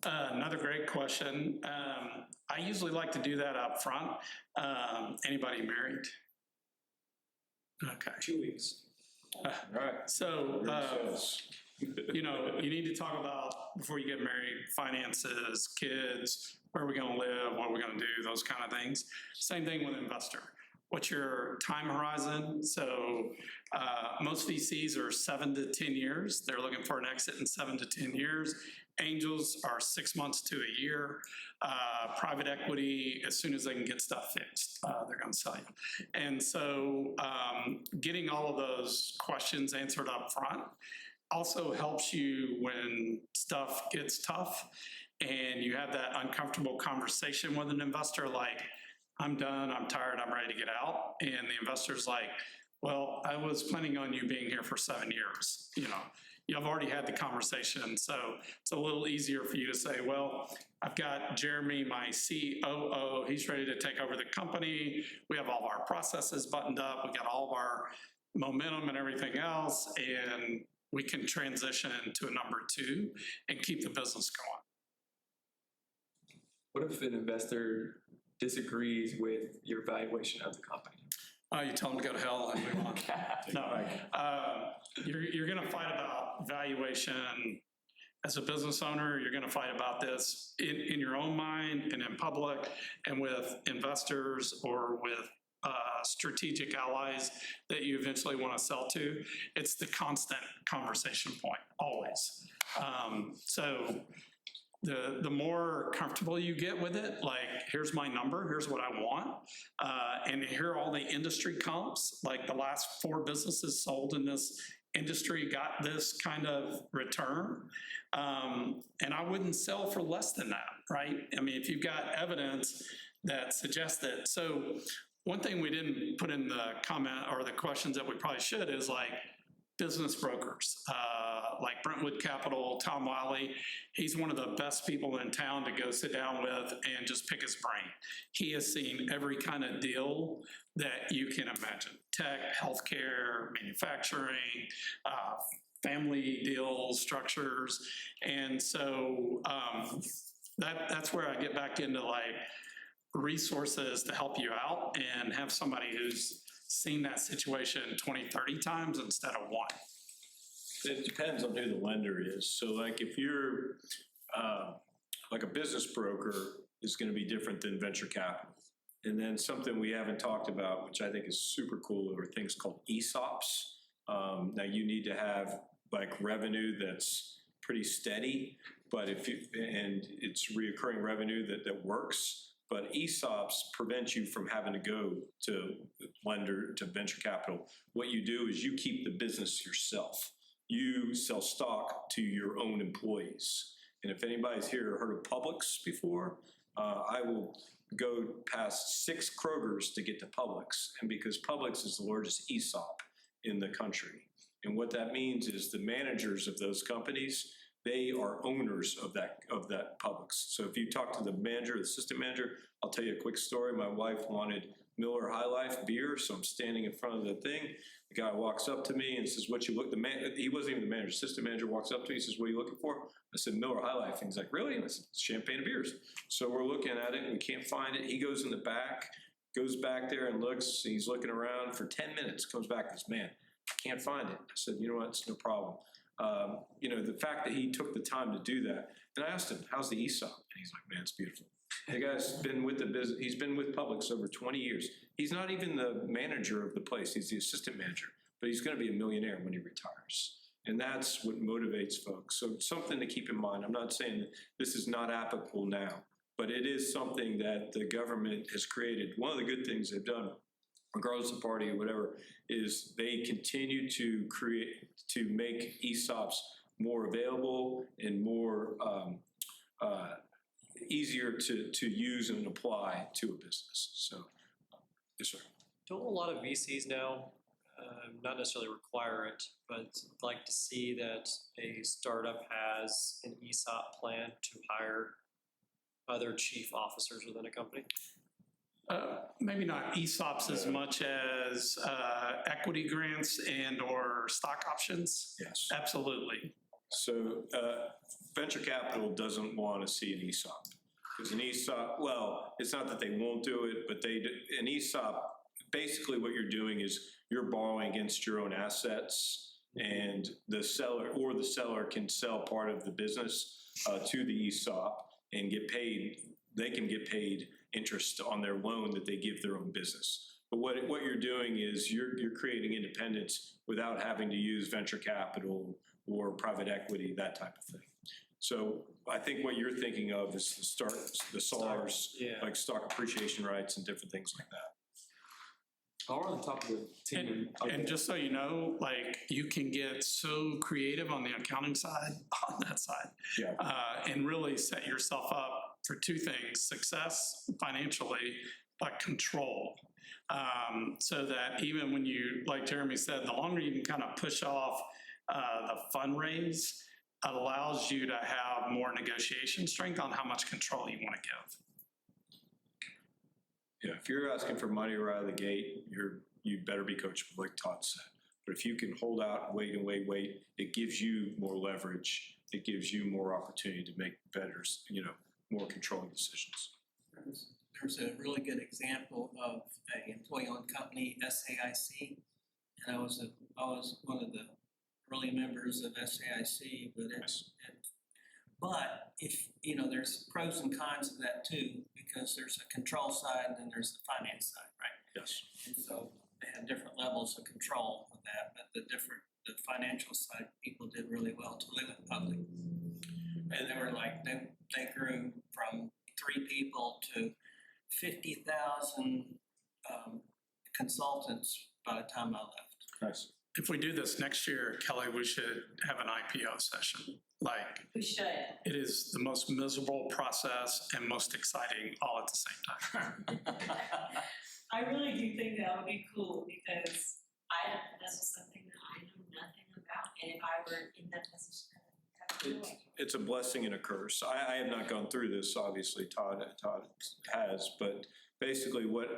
Another great question. I usually like to do that up front. Anybody married? Okay. 2 weeks. All right. So, you need to talk about, before you get married, finances, kids, where are we going to live, what are we going to do, those kind of things. Same thing with investor. What's your time horizon? So most VCs are 7 to 10 years. They're looking for an exit in 7 to 10 years. Angels are 6 months to a year. Private equity, as soon as they can get stuff fixed, they're going to sell you. And so getting all of those questions answered up front also helps you when stuff gets tough and you have that uncomfortable conversation with an investor like, I'm done, I'm tired, I'm ready to get out. And the investor's like, well, I was planning on you being here for 7 years. you've already had the conversation. So it's a little easier for you to say, well, I've got Jeremy, my COO, he's ready to take over the company. We have all of our processes buttoned up. We got all of our momentum and everything else, and we can transition to a number 2 and keep the business going. What if an investor disagrees with your valuation of the company? You tell them to go to hell and move on. No, you're going to fight about valuation as a business owner. You're going to fight about this in your own mind and in public and with investors or with strategic allies that you eventually want to sell to. It's the constant conversation point, always. So the more comfortable you get with it, like, here's my number, here's what I want, and here are all the industry comps, like the last 4 businesses sold in this industry got this kind of return, and I wouldn't sell for less than that, right? I mean, if you've got evidence that suggests that. So one thing we didn't put in the comment or the questions that we probably should is like business brokers, like Brentwood Capital, Tom Wiley. He's one of the best people in town to go sit down with and just pick his brain. He has seen every kind of deal that you can imagine: tech, healthcare, manufacturing, family deals, structures. And so that's where I get back into like resources to help you out and have somebody who's seen that situation 20, 30 times instead of 1. It depends on who the lender is. So like if you're like a business broker is going to be different than venture capital. And then something we haven't talked about, which I think is super cool, are things called ESOPs. Now you need to have like revenue that's pretty steady, but and it's reoccurring revenue that works. But ESOPs prevent you from having to go to lender, to venture capital. What you do is you keep the business yourself. You sell stock to your own employees. And if anybody's here heard of Publix before, I will go past 6 Krogers to get to Publix. And because Publix is the largest ESOP in the country. And what that means is the managers of those companies, they are owners of that Publix. So if you talk to the manager, the assistant manager, I'll tell you a quick story. My wife wanted Miller High Life beer, so I'm standing in front of the thing. The guy walks up to me and says, "What you look?" He wasn't even the manager. Assistant manager walks up to me and says, "What are you looking for?" I said, "Miller High Life." And he's like, "Really?" And I said, "Champagne and beers." So we're looking at it and we can't find it. He goes in the back, goes back there and looks. He's looking around for 10 minutes. Comes back and says, "Man, I can't find it." I said, "You know what? It's no problem." The fact that he took the time to do that. And I asked him, "How's the ESOP?" And he's like, "Man, it's beautiful." The guy's been with the business. He's been with Publix over 20 years. He's not even the manager of the place. He's the assistant manager, but he's going to be a millionaire when he retires. And that's what motivates folks. So it's something to keep in mind. I'm not saying that this is not applicable now, but it is something that the government has created. One of the good things they've done, regardless of party or whatever, is they continue to make ESOPs more available and more easier to use and apply to a business. So, yes, sir. Don't a lot of VCs now, not necessarily require it, but like to see that a startup has an ESOP plan to hire other chief officers within a company? Maybe not ESOPs as much as equity grants and or stock options. Yes. Absolutely. So venture capital doesn't want to see an ESOP. Because an ESOP, well, it's not that they won't do it, but an ESOP, basically what you're doing is you're borrowing against your own assets, and the seller can sell part of the business to the ESOP and get paid. They can get paid interest on their loan that they give their own business. But what you're doing is you're creating independence without having to use venture capital or private equity, that type of thing. So I think what you're thinking of is the SARs, Yeah. like stock appreciation rights and different things like that. While we're on the top of the team. And just so you know, like, you can get so creative on the accounting side, on that side, Yeah. and really set yourself up for 2 things: success financially, but control. So that even when you, like Jeremy said, the longer you can kind of push off the fundraise allows you to have more negotiation strength on how much control you want to give. Yeah, if you're asking for money right out of the gate, you better be coachable, like Todd said. But if you can hold out, and wait, it gives you more leverage. It gives you more opportunity to make better, more controlling decisions. There's a really good example of an employee-owned company, SAIC, and I was one of the early members of SAIC, but if, there's pros and cons of that too, because there's a control side and then there's the finance side, right? Yes. And so they have different levels of control of that, but the financial side, people did really well until they went public. And they were like, they grew from 3 people to 50,000 consultants by the time I left. Nice. If we do this next year, Kelly, we should have an IPO session. Like, We should. it is the most miserable process and most exciting all at the same time. I really do think that would be cool because this is something that I know nothing about. And if I were in that position, I would have no idea. It's a blessing and a curse. I have not gone through this, obviously, Todd has, but basically what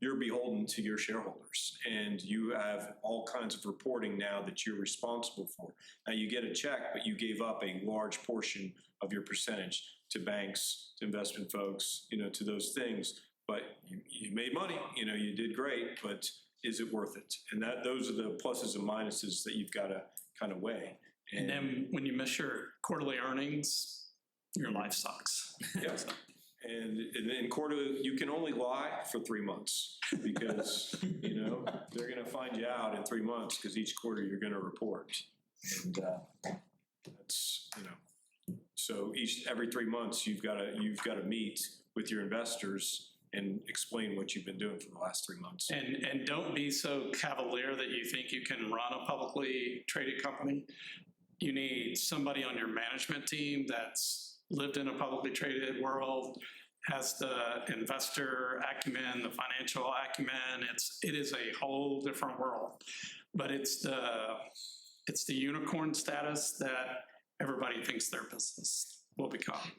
you're beholden to your shareholders, and you have all kinds of reporting now that you're responsible for. Now you get a check, but you gave up a large portion of your percentage to banks, to investment folks, to those things. But you made money, you did great, but is it worth it? And those are the pluses and minuses that you've got to kind of weigh. And then when you miss your quarterly earnings, your life sucks. Yeah. And in quarterly, you can only lie for 3 months because, they're going to find you out in 3 months because each quarter you're going to report. And that's, so every 3 months you've got to meet with your investors and explain what you've been doing for the last 3 months. And don't be so cavalier that you think you can run a publicly traded company. You need somebody on your management team that's lived in a publicly traded world, has the investor acumen, the financial acumen. It is a whole different world, but it's the unicorn status that everybody thinks their business will become.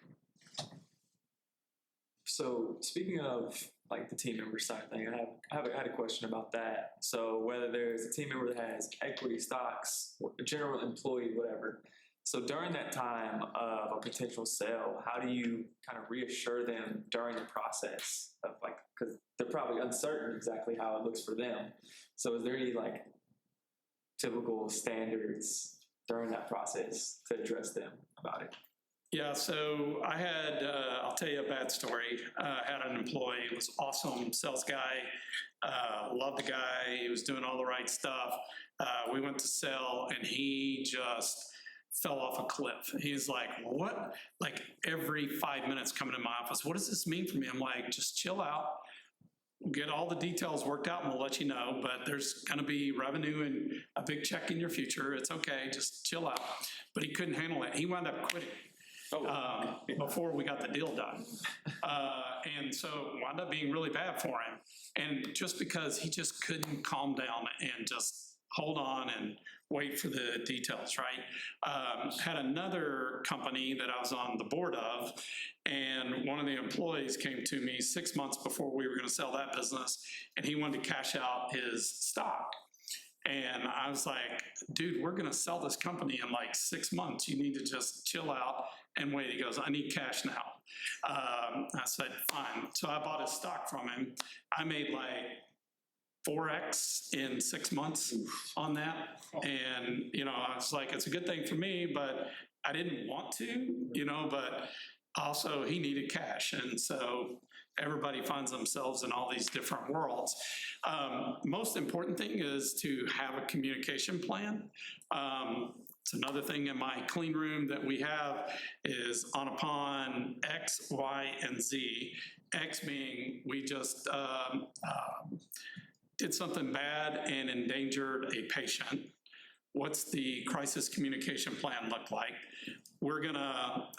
So speaking of like the team member side thing, I had a question about that. So whether there's a team member that has equity, stocks, a general employee, whatever. So during that time of a potential sale, how do you kind of reassure them during the process of because they're probably uncertain exactly how it looks for them. So is there any typical standards during that process to address them about it? Yeah, so I had, I'll tell you a bad story. I had an employee, was awesome sales guy, loved the guy, he was doing all the right stuff. We went to sell and he just fell off a cliff. He's like, what? Like every 5 minutes coming in my office, what does this mean for me? I'm like, just chill out. We'll get all the details worked out and we'll let you know, but there's gonna be revenue and a big check in your future. It's okay, just chill out. But he couldn't handle it. He wound up quitting. Before we got the deal done. And so it wound up being really bad for him. And just because he just couldn't calm down and just hold on and wait for the details, right? Had another company that I was on the board of, and one of the employees came to me 6 months before we were gonna sell that business, and he wanted to cash out his stock. And I was like, dude, we're gonna sell this company in 6 months. You need to just chill out and wait. He goes, I need cash now. I said, fine. So I bought his stock from him. I made 4X in 6 months on that. And, I was like, it's a good thing for me, but I didn't want to, but also he needed cash. And so everybody finds themselves in all these different worlds. Most important thing is to have a communication plan. It's another thing in my clean room that we have is upon X, Y, and Z. X being we just did something bad and endangered a patient. What's the crisis communication plan look like? We're gonna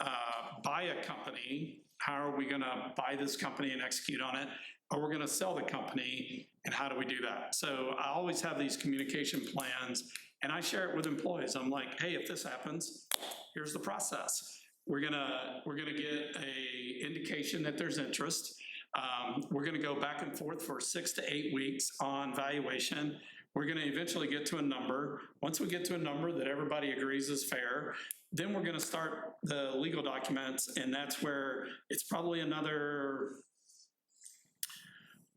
buy a company. How are we gonna buy this company and execute on it? Or we're gonna sell the company, and how do we do that? So I always have these communication plans And I share it with employees. I'm like, hey, if this happens, here's the process. We're gonna get a indication that there's interest. We're gonna go back and forth for 6 to 8 weeks on valuation. We're gonna eventually get to a number. Once we get to a number that everybody agrees is fair, then we're gonna start the legal documents, and that's where it's probably another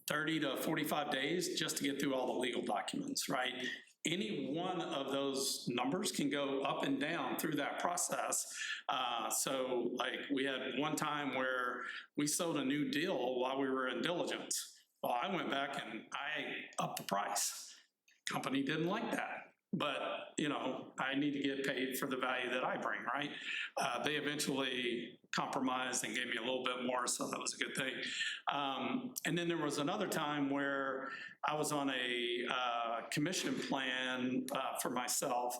30 to 45 days just to get through all the legal documents, right? Any one of those numbers can go up and down through that process. So like we had one time where we sold a new deal while we were in diligence. Well, I went back and I upped the price. Company didn't like that. But, you know, I need to get paid for the value that I bring, right? They eventually compromised and gave me a little bit more, so that was a good thing. And then there was another time where I was on a commission plan for myself,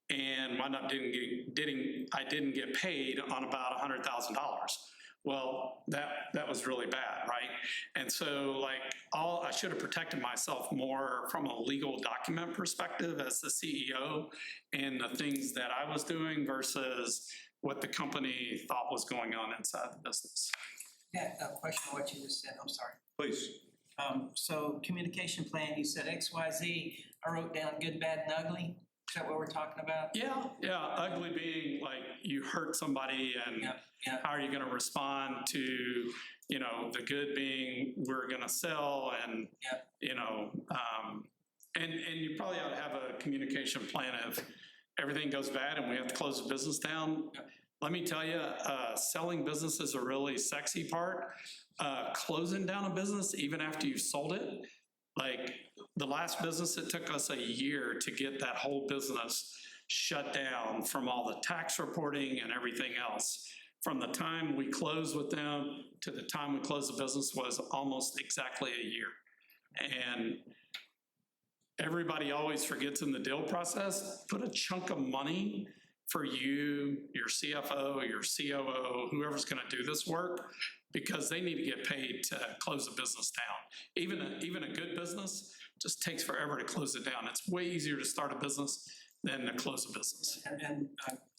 and wound up I didn't get paid on about $100,000. Well, that was really bad, right? And so like I should have protected myself more from a legal document perspective as the CEO and the things that I was doing versus what the company thought was going on inside the business. Yeah, a question on what you just said, I'm sorry. Please. So communication plan, you said XYZ, I wrote down good, bad, and ugly. Is that what we're talking about? Yeah, ugly being like you hurt somebody and how are you gonna respond to, you know, the good being we're gonna sell and, you know, and you probably ought to have a communication plan if everything goes bad and we have to close the business down. Let me tell you, selling business is a really sexy part. Closing down a business, even after you've sold it, like the last business, it took us a year to get that whole business shut down from all the tax reporting and everything else. From the time we closed with them to the time we closed the business was almost exactly a year. And everybody always forgets in the deal process, put a chunk of money for you, your CFO, your COO, whoever's gonna do this work, because they need to get paid to close the business down. Even a good business just takes forever to close it down. It's way easier to start a business than to close a business. And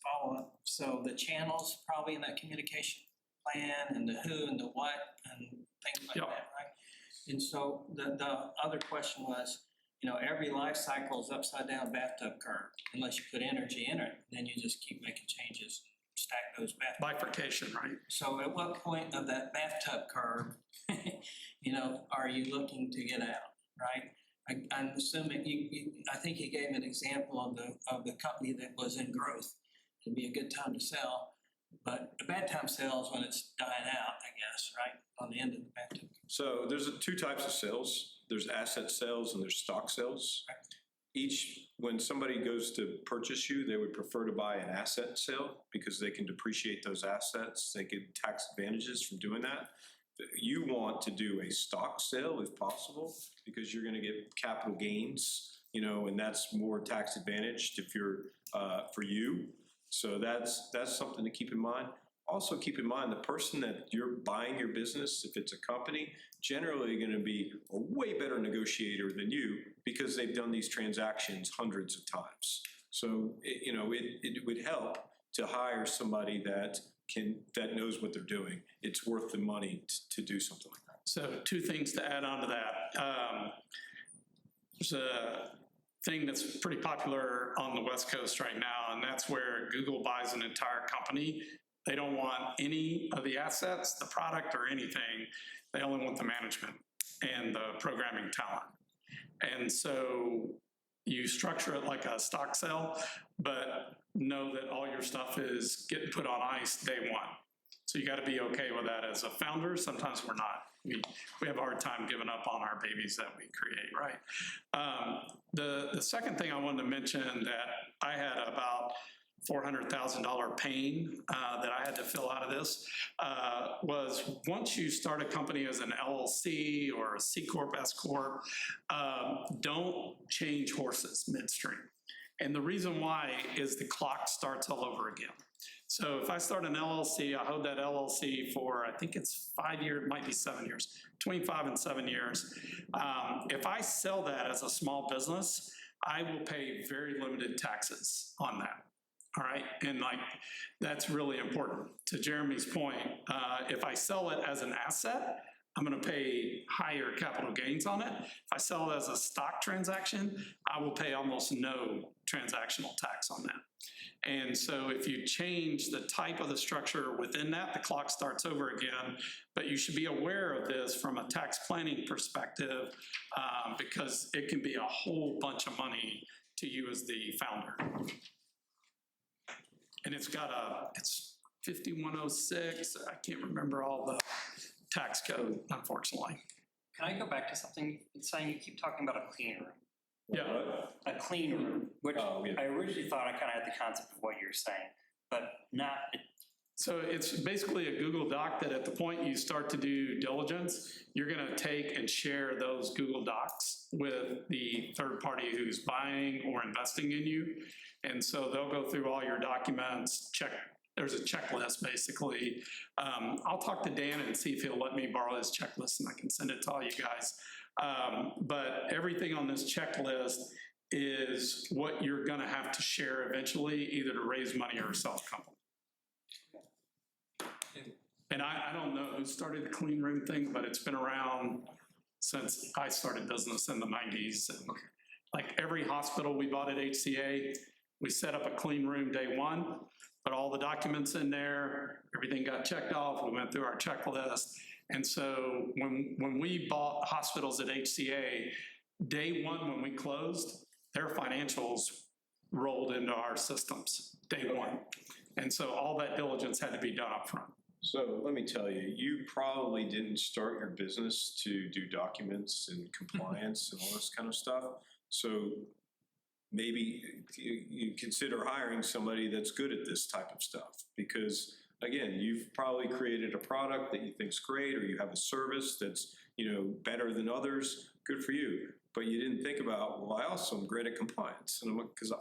follow up, so the channels probably in that communication plan and the who and the what and things like Yep. that, right? And so the other question was, you know, every life cycle is upside down bathtub curve. Unless you put energy in it, then you just keep making changes, stack those bathtub. Bifurcation, right? So at what point of that bathtub curve, you know, are you looking to get out, right? I'm assuming I think you gave an example of the company that was in growth. It'd be a good time to sell, but a bad time sells when it's dying out, I guess, right? On the end of the bathtub. So there's two types of sales. There's asset sales and there's stock sales. When somebody goes to purchase you, they would prefer to buy an asset sale because they can depreciate those assets. They get tax advantages from doing that. You want to do a stock sale if possible because you're going to get capital gains, you know, and that's more tax advantaged if you're for you. So that's something to keep in mind. Also keep in mind the person that you're buying your business, if it's a company, generally going to be a way better negotiator than you because they've done these transactions hundreds of times. So it would help to hire somebody that knows what they're doing. It's worth the money to do something like that. So 2 things to add on to that. There's a thing that's pretty popular on the West Coast right now, and that's where Google buys an entire company. They don't want any of the assets, the product, or anything. They only want the management and the programming talent. And so you structure it like a stock sale, but know that all your stuff is getting put on ice day one. So you got to be okay with that as a founder. Sometimes we're not. We have a hard time giving up on our babies that we create, right? The second thing I wanted to mention that I had about $400,000 pain that I had to fill out of this was once you start a company as an LLC or a C Corp, S Corp, don't change horses midstream. And the reason why is the clock starts all over again. So if I start an LLC, I hold that LLC for, I think it's 5 years, it might be 7 years, between 5 and 7 years. If I sell that as a small business, I will pay very limited taxes on that. All right, and like, that's really important. To Jeremy's point, if I sell it as an asset, I'm gonna pay higher capital gains on it. If I sell it as a stock transaction, I will pay almost no transactional tax on that. And so if you change the type of the structure within that, the clock starts over again. But you should be aware of this from a tax planning perspective, because it can be a whole bunch of money to you as the founder. And it's it's 5106, I can't remember all the tax code, unfortunately. Can I go back to something you're saying? You keep talking about a clean room. Yeah, A clean room, which Oh, yeah. I originally thought I kind of had the concept of what you're saying, but not, so it's basically a Google Doc that at the point you start to do diligence, you're gonna take and share those Google Docs with the third party who's buying or investing in you. And so they'll go through all your documents, there's a checklist basically. I'll talk to Dan and see if he'll let me borrow his checklist and I can send it to all you guys. But everything on this checklist is what you're gonna have to share eventually, either to raise money or sell the company. And I don't know who started the clean room thing, but it's been around since I started business in the 90s. And like every hospital we bought at HCA, we set up a clean room day one, put all the documents in there, everything got checked off, we went through our checklist. And so when we bought hospitals at HCA, day one when we closed, their financials rolled into our systems, day one. And so all that diligence had to be done up front. So let me tell you, you probably didn't start your business to do documents and compliance and all this kind of stuff. So maybe you consider hiring somebody that's good at this type of stuff, because again, you've probably created a product that you think's great, or you have a service that's, better than others. Good for you. But you didn't think about, well, I also am great at compliance, and because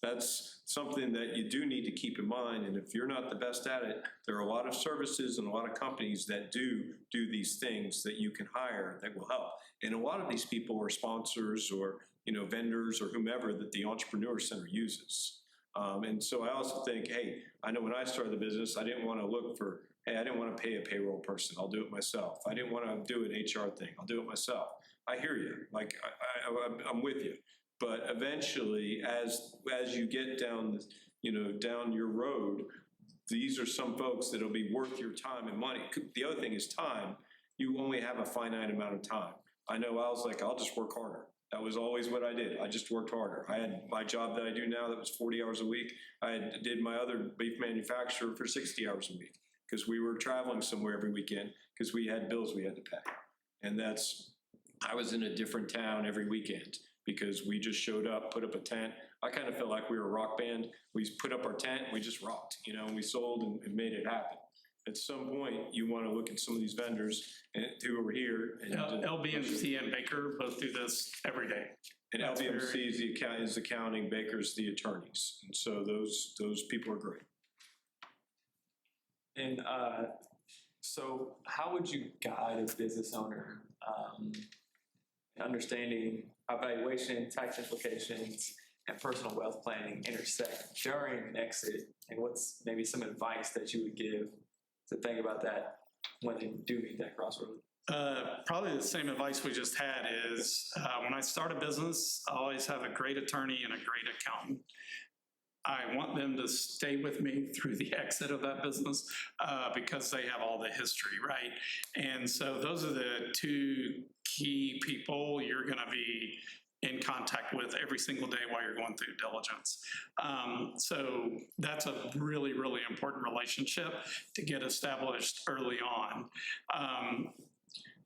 that's something that you do need to keep in mind. And if you're not the best at it, there are a lot of services and a lot of companies that do these things that you can hire that will help. And a lot of these people are sponsors or vendors or whomever that the Entrepreneur Center uses. And so I also think, hey, I know when I started the business, I didn't want to look for, hey, I didn't want to pay a payroll person. I'll do it myself. I didn't want to do an HR thing. I'll do it myself. I hear you. Like, I'm with you. But eventually, as you get down, down your road, these are some folks that'll be worth your time and money. The other thing is time. You only have a finite amount of time. I know I was like, I'll just work harder. That was always what I did. I just worked harder. I had my job that I do now that was 40 hours a week. Did my other beef manufacturer for 60 hours a week because we were traveling somewhere every weekend because we had bills we had to pay. And I was in a different town every weekend because we just showed up, put up a tent. I kind of felt like we were a rock band. We put up our tent, we just rocked, and we sold and made it happen. At some point, you want to look at some of these vendors who are here. And LBMC and Baker both do this every day. And LBMC is accounting, Baker's the attorneys. And so those people are great. And so how would you guide a business owner understanding how valuation, tax implications, and personal wealth planning intersect during an exit? And what's maybe some advice that you would give to think about that when they do meet that crossroad? Probably the same advice we just had is when I start a business, I always have a great attorney and a great accountant. I want them to stay with me through the exit of that business because they have all the history, right? And so those are the two key people you're going to be in contact with every single day while you're going through diligence. So that's a really, really important relationship to get established early on.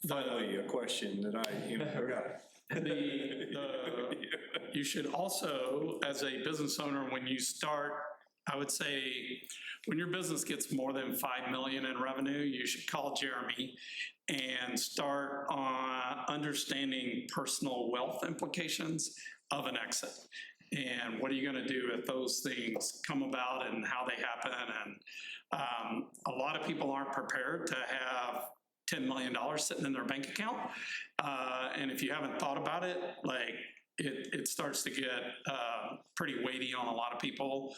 Finally, a question that I forgot. You should also, as a business owner, when you start, I would say, when your business gets more than 5 million in revenue, you should call Jeremy and start on understanding personal wealth implications of an exit. And what are you going to do if those things come about and how they happen? And a lot of people aren't prepared to have $10 million sitting in their bank account. And if you haven't thought about it, like, it starts to get pretty weighty on a lot of people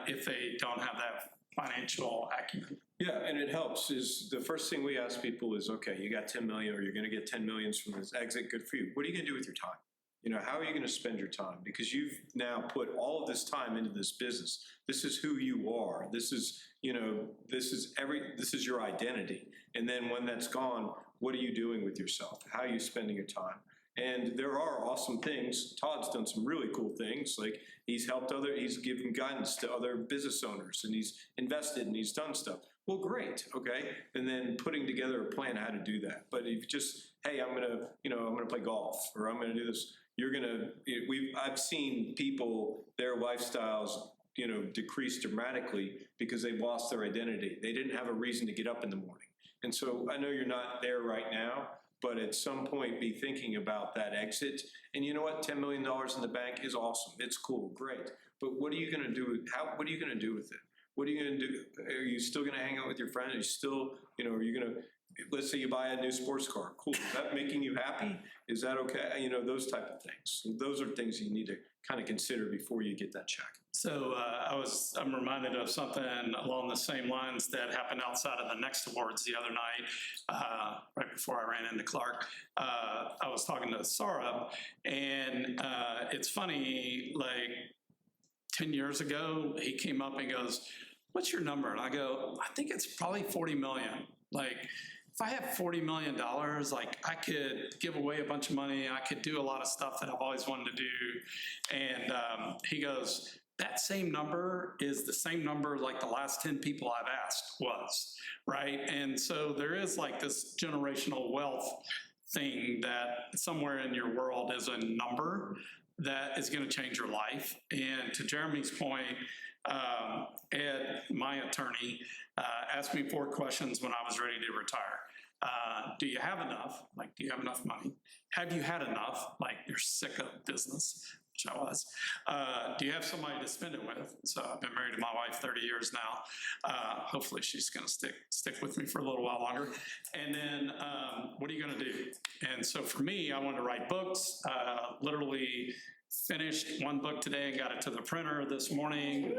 if they don't have that financial acumen. Yeah, and it helps is the first thing we ask people is, okay, you got 10 million or you're gonna get 10 millions from this exit, good for you. What are you gonna do with your time? You know, how are you gonna spend your time? Because you've now put all of this time into this business. This is who you are. This is, you know, this is your identity. And then when that's gone, what are you doing with yourself? How are you spending your time? And there are awesome things. Todd's done some really cool things. Like he's given guidance to other business owners and he's invested and he's done stuff. Well, great, okay. And then putting together a plan how to do that. But if just, hey, I'm gonna play golf or I'm gonna do this, I've seen people, their lifestyles, you know, decrease dramatically because they've lost their identity. They didn't have a reason to get up in the morning. And so I know you're not there right now, but at some point be thinking about that exit. And you know what, $10 million in the bank is awesome. It's cool, great. But what are you gonna do? What are you gonna do with it? What are you gonna do? Are you still gonna hang out with your friends? Are you still, you know, are you gonna, let's say you buy a new sports car, cool. Is that making you happy? Is that okay? You know, those type of things. Those are things you need to kind of consider before you get that check. So I'm reminded of something along the same lines that happened outside of the Next Awards the other night, right before I ran into Clark. I was talking to Saurabh, and it's funny, like 10 years ago, he came up and goes, "What's your number?" And I go, "I think it's probably 40 million. Like, if I have $40 million, like I could give away a bunch of money. I could do a lot of stuff that I've always wanted to do." And he goes, "That same number is the same number like the last 10 people I've asked was," right? And so there is like this generational wealth thing that somewhere in your world is a number that is going to change your life. And to Jeremy's point, Ed, my attorney, asked me 4 questions when I was ready to retire. Do you have enough? Like, do you have enough money? Have you had enough? Like, you're sick of business, which I was. Do you have somebody to spend it with? So I've been married to my wife 30 years now. Hopefully she's gonna stick with me for a little while longer. And then, what are you gonna do? And so for me, I wanted to write books, literally finished 1 book today and got it to the printer this morning.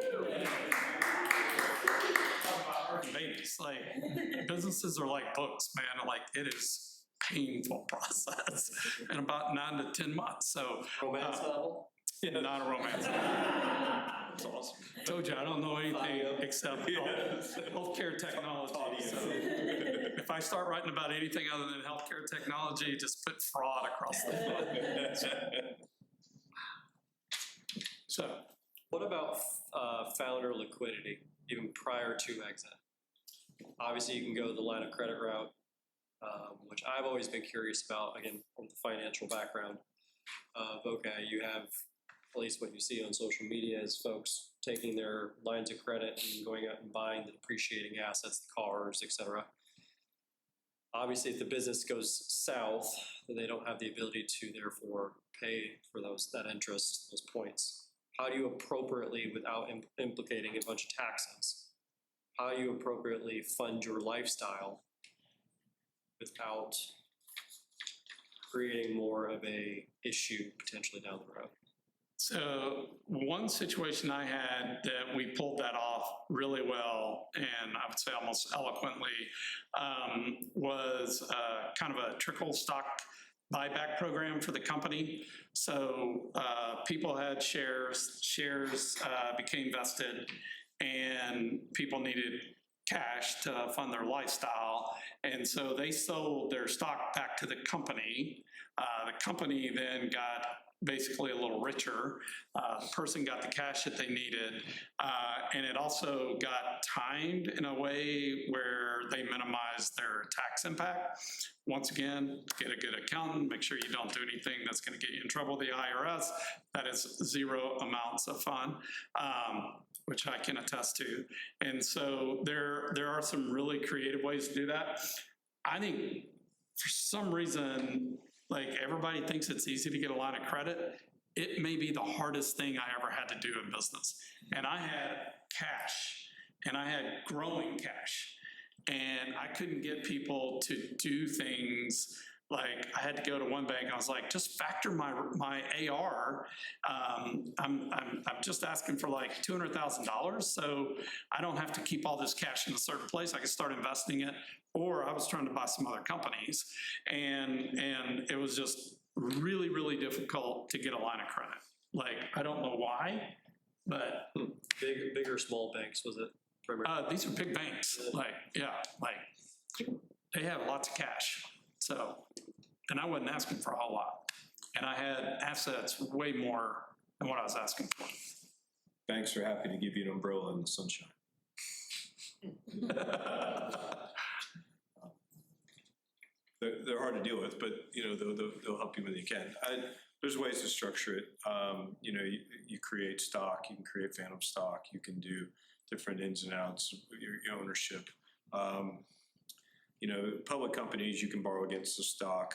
Babies, like businesses are like books, man. Like it is painful process in about 9 to 10 months. So Romance novel? yeah, not a romance. That's awesome. Told you I don't know anything except healthcare technology. So if I start writing about anything other than healthcare technology, just put fraud across the front. So, What about founder liquidity, even prior to exit? Obviously, you can go the line of credit route, which I've always been curious about, again, from the financial background of, okay, you have, at least what you see on social media is folks taking their lines of credit and going out and buying the depreciating assets, the cars, et cetera. Obviously, if the business goes south, then they don't have the ability to therefore pay for that interest, those points. How do you appropriately, without implicating a bunch of taxes, how do you appropriately fund your lifestyle without creating more of a issue potentially down the road? So one situation I had that we pulled that off really well, and I would say almost eloquently, was kind of a trickle stock buyback program for the company. So people had shares became vested, and people needed cash to fund their lifestyle. And so they sold their stock back to the company. The company then got basically a little richer. The person got the cash that they needed. And it also got timed in a way where they minimized their tax impact. Once again, get a good accountant, make sure you don't do anything that's going to get you in trouble with the IRS. That is 0 amounts of fun, which I can attest to. And so there are some really creative ways to do that. I think for some reason, like everybody thinks it's easy to get a line of credit. It may be the hardest thing I ever had to do in business. And I had cash, and I had growing cash, and I couldn't get people to do things Like, I had to go to one bank, I was like, just factor my AR. I'm just asking for like $200,000, so I don't have to keep all this cash in a certain place. I can start investing it. Or I was trying to buy some other companies, and it was just really, really difficult to get a line of credit. Like, I don't know why, but Big or small banks, was it primarily? these are big banks. Like, yeah, like they have lots of cash. So, and I wasn't asking for a whole lot. And I had assets way more than what I was asking for. Banks are happy to give you an umbrella in the sunshine. They're hard to deal with, but they'll help you when they can. There's ways to structure it. You create stock, you can create phantom stock, you can do different ins and outs of your ownership. Public companies, you can borrow against the stock.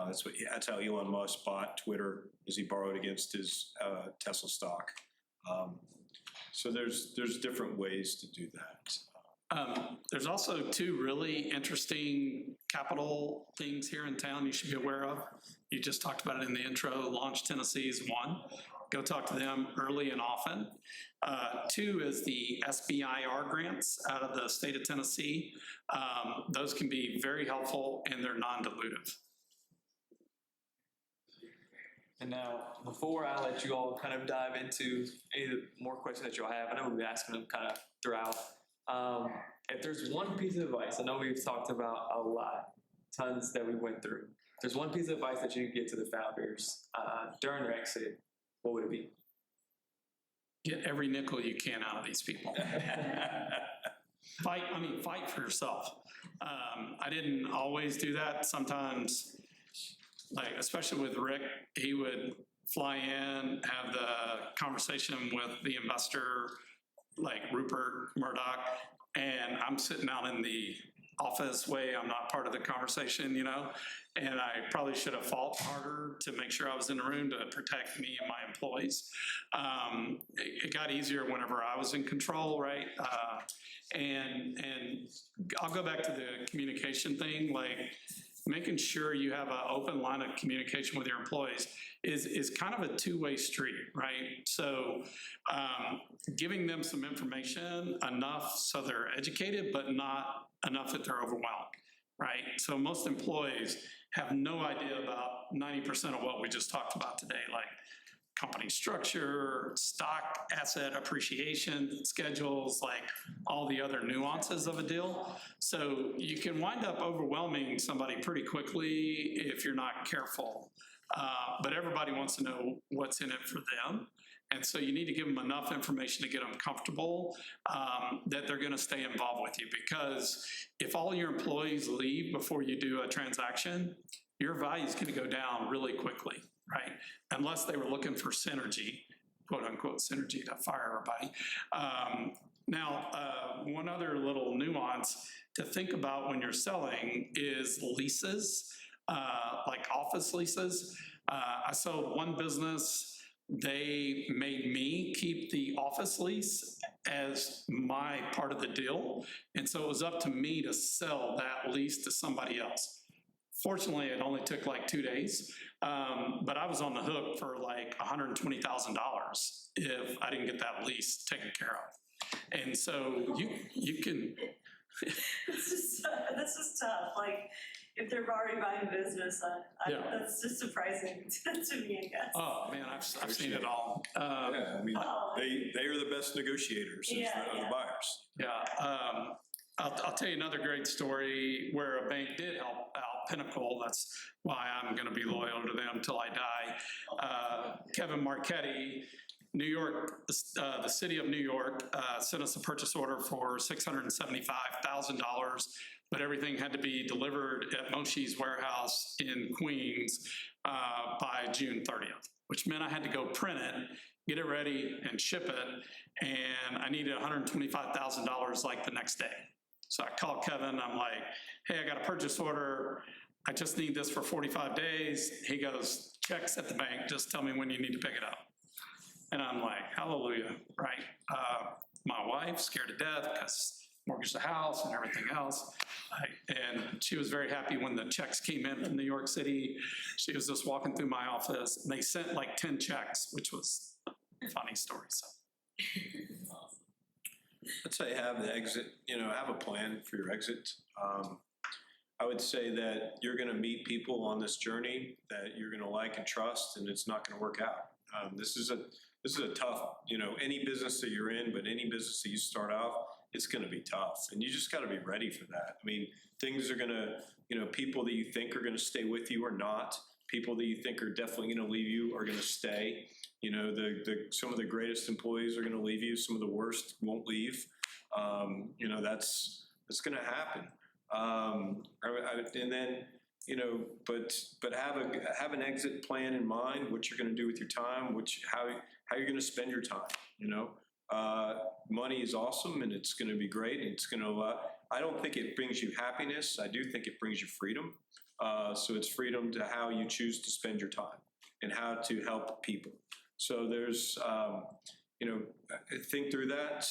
That's how Elon Musk bought Twitter, is he borrowed against his Tesla stock. So there's different ways to do that. There's also two really interesting capital things here in town you should be aware of. You just talked about it in the intro. Launch Tennessee is one. Go talk to them early and often. Two is the SBIR grants out of the state of Tennessee. Those can be very helpful and they're non-dilutive. And now, before I let you all kind of dive into any of the more questions that you'll have, I know we've been asking them kind of throughout. If there's one piece of advice, I know we've talked about a lot, tons that we went through. If there's one piece of advice that you could give to the founders during their exit, what would it be? Get every nickel you can out of these people. Fight for yourself. I didn't always do that. Sometimes, like especially with Rick, he would fly in, have the conversation with the investor, like Rupert Murdoch, and I'm sitting out in the office way, I'm not part of the conversation, and I probably should have fought harder to make sure I was in the room to protect me and my employees. It got easier whenever I was in control, right? And I'll go back to the communication thing, like making sure you have an open line of communication with your employees is kind of a two-way street, right? So giving them some information, enough so they're educated, but not enough that they're overwhelmed, right? So most employees have no idea about 90% of what we just talked about today, like company structure, stock asset appreciation schedules, like all the other nuances of a deal. So you can wind up overwhelming somebody pretty quickly if you're not careful. But everybody wants to know what's in it for them. And so you need to give them enough information to get them comfortable that they're going to stay involved with you. Because if all your employees leave before you do a transaction, your value is going to go down really quickly, right? Unless they were looking for synergy, quote unquote synergy, to fire everybody. One other little nuance to think about when you're selling is leases, like office leases. I sold one business. They made me keep the office lease as my part of the deal. And so it was up to me to sell that lease to somebody else. Fortunately, it only took like 2 days, but I was on the hook for like $120,000 if I didn't get that lease taken care of. And so you can. This is tough. Like, if they're already buying business, that's just surprising to me, I guess. Oh man, I've seen it all. They are the best negotiators, the buyers. Yeah. I'll tell you another great story where a bank did help out, Pinnacle. That's why I'm going to be loyal to them till I die. Kevin Marchetti, New York, the city of New York sent us a purchase order for $675,000, but everything had to be delivered at Moshe's warehouse in Queens by June 30th, which meant I had to go print it, get it ready, and ship it, and I needed $125,000 like the next day. So I called Kevin, I'm like, hey, I got a purchase order, I just need this for 45 days. He goes, check's at the bank, just tell me when you need to pick it up. And I'm like, hallelujah, right? My wife, scared to death because mortgage the house and everything else. And she was very happy when the checks came in from New York City. She was just walking through my office and they sent like 10 checks, which was a funny story, so. I'd say have the exit, have a plan for your exit. I would say that you're gonna meet people on this journey that you're gonna like and trust, and it's not gonna work out. This is a tough, any business that you're in, but any business that you start off, it's gonna be tough, and you just gotta be ready for that. I mean, things are gonna, people that you think are gonna stay with you are not. People that you think are definitely gonna leave you are gonna stay. Some of the greatest employees are gonna leave you, some of the worst won't leave. That's gonna happen. And then, but have an exit plan in mind, what you're gonna do with your time, how you're gonna spend your time, Money is awesome and it's gonna be great and it's gonna, I don't think it brings you happiness. I do think it brings you freedom. So it's freedom to how you choose to spend your time and how to help people. So there's, think through that.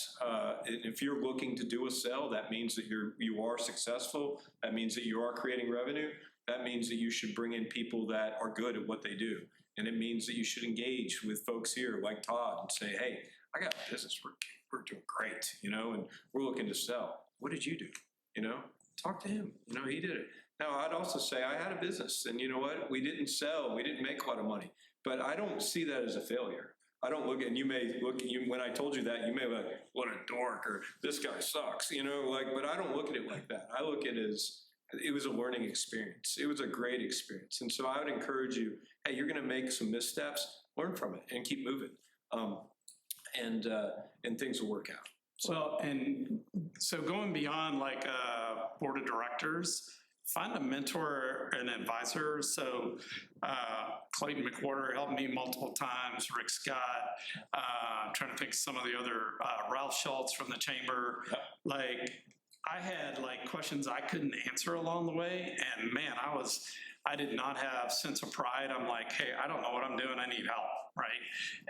If you're looking to do a sale, that means that you are successful. That means that you are creating revenue. That means that you should bring in people that are good at what they do. And it means that you should engage with folks here like Todd and say, hey, I got a business, we're doing great, and we're looking to sell. What did you do? Talk to him, he did it. Now, I'd also say I had a business and you know what? We didn't sell, we didn't make a lot of money, but I don't see that as a failure. I don't look at, and you may look at you, when I told you that, you may be like, what a dork, or this guy sucks, but I don't look at it like that. I look at it as, it was a learning experience. It was a great experience. And so I would encourage you, hey, you're gonna make some missteps, learn from it and keep moving. And things will work out. Well, and so going beyond like a board of directors, find a mentor and advisor. So Clayton McWhorter helped me multiple times, Rick Scott, I'm trying to think of some of the other, Ralph Schultz from the chamber. Yep. Like I had like questions I couldn't answer along the way. And man, I did not have sense of pride. I'm like, hey, I don't know what I'm doing. I need help, right?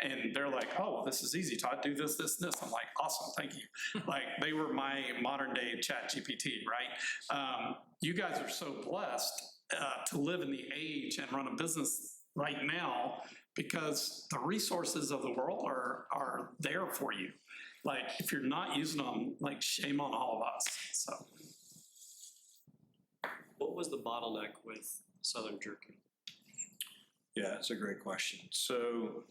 And they're like, oh, well, this is easy, Todd. Do this, this, and this. I'm like, awesome, thank you. Like they were my modern day Chat GPT, right? You guys are so blessed to live in the age and run a business right now because the resources of the world are there for you. Like if you're not using them, like shame on all of us. So. What was the bottleneck with Southern Jerky? Yeah, that's a great question. So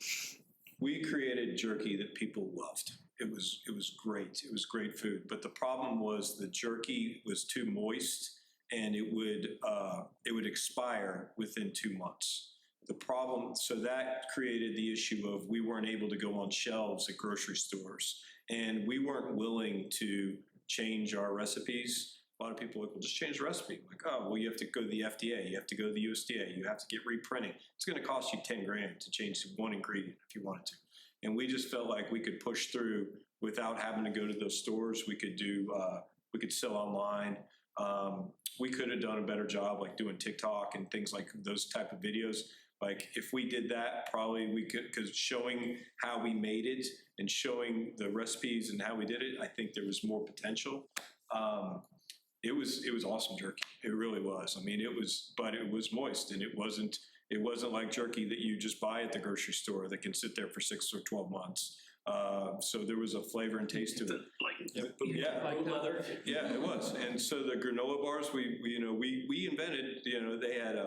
we created jerky that people loved. It was great. It was great food. But the problem was the jerky was too moist and it would expire within 2 months. The problem, so that created the issue of we weren't able to go on shelves at grocery stores and we weren't willing to change our recipes. A lot of people are like, well, just change the recipe. I'm like, oh, well, you have to go to the FDA, you have to go to the USDA, you have to get reprinting. It's gonna cost you 10 grand to change one ingredient if you wanted to. And we just felt like we could push through without having to go to those stores. We could sell online. We could have done a better job like doing TikTok and things like those type of videos. Like if we did that, probably we could, because showing how we made it and showing the recipes and how we did it, I think there was more potential. It was awesome jerky. It really was. I mean, but it was moist and it wasn't like jerky that you just buy at the grocery store that can sit there for 6 or 12 months. So there was a flavor and taste to it. Yeah, it was. And so the granola bars, we invented, they had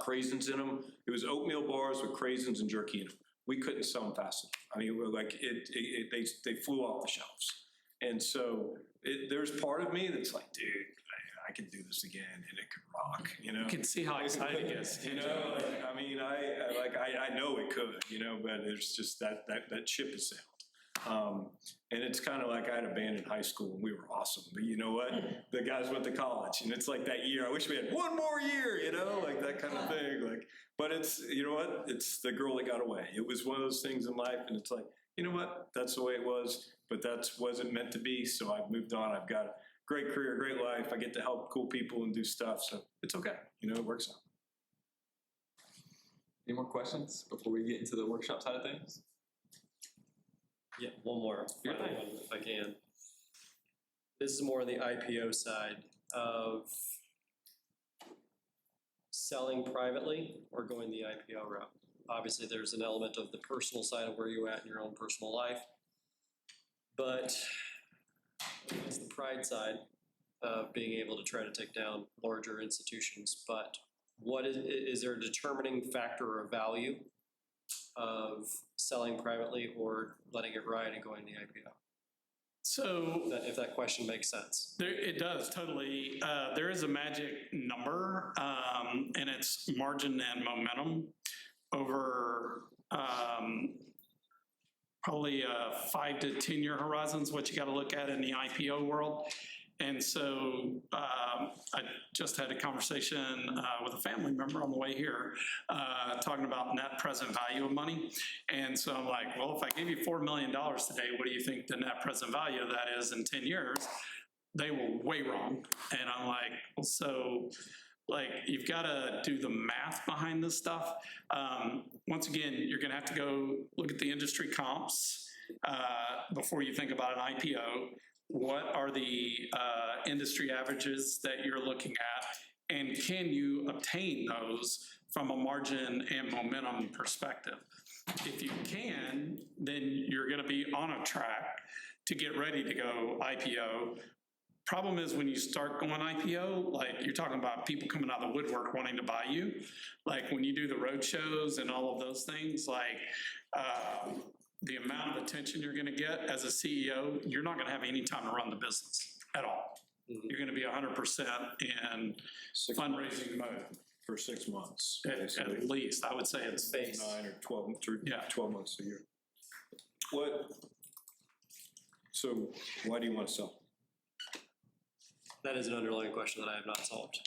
craisins in them. It was oatmeal bars with craisins and jerky in them. We couldn't sell them fast enough. I mean, we're like, they flew off the shelves. And so there's part of me that's like, dude, I could do this again and it could rock, You can see how exciting it is. I know it could, but there's just that ship has sailed. And it's kind of like I had a band in high school and we were awesome. But you know what? The guys went to college and it's like that year. I wish we had one more year, like that kind of thing. But it's, it's the girl that got away. It was one of those things in life and it's like, you know what? That's the way it was, but that wasn't meant to be. So I've moved on. I've got a great career, great life. I get to help cool people and do stuff. So it's okay. It works out. Any more questions before we get into the workshop side of things? Yeah, one more final one if I can. This is more on the IPO side of selling privately or going the IPO route. Obviously, there's an element of the personal side of where you're at in your own personal life. But it's the pride side of being able to try to take down larger institutions. But what is there a determining factor or value of selling privately or letting it ride and going the IPO? So If that question makes sense. it does totally. There is a magic number, and it's margin and momentum over probably 5 to 10 year horizons, what you got to look at in the IPO world. And so I just had a conversation with a family member on the way here, talking about net present value of money. And so I'm like, well, if I gave you $4 million today, what do you think the net present value of that is in 10 years? They were way wrong. And I'm like, well, so like, you've got to do the math behind this stuff. Once again, you're going to have to go look at the industry comps before you think about an IPO. What are the industry averages that you're looking at, and can you obtain those from a margin and momentum perspective? If you can, then you're going to be on a track to get ready to go IPO. Problem is when you start going IPO, like you're talking about people coming out of the woodwork wanting to buy you. Like when you do the road shows and all of those things, like the amount of attention you're gonna get as a CEO, you're not gonna have any time to run the business at all. You're gonna be 100% in fundraising mode. For 6 months. At least, I would say it's base. 9 or 12, Yeah. 12 months a year. So why do you want to sell? That is an underlying question that I have not solved.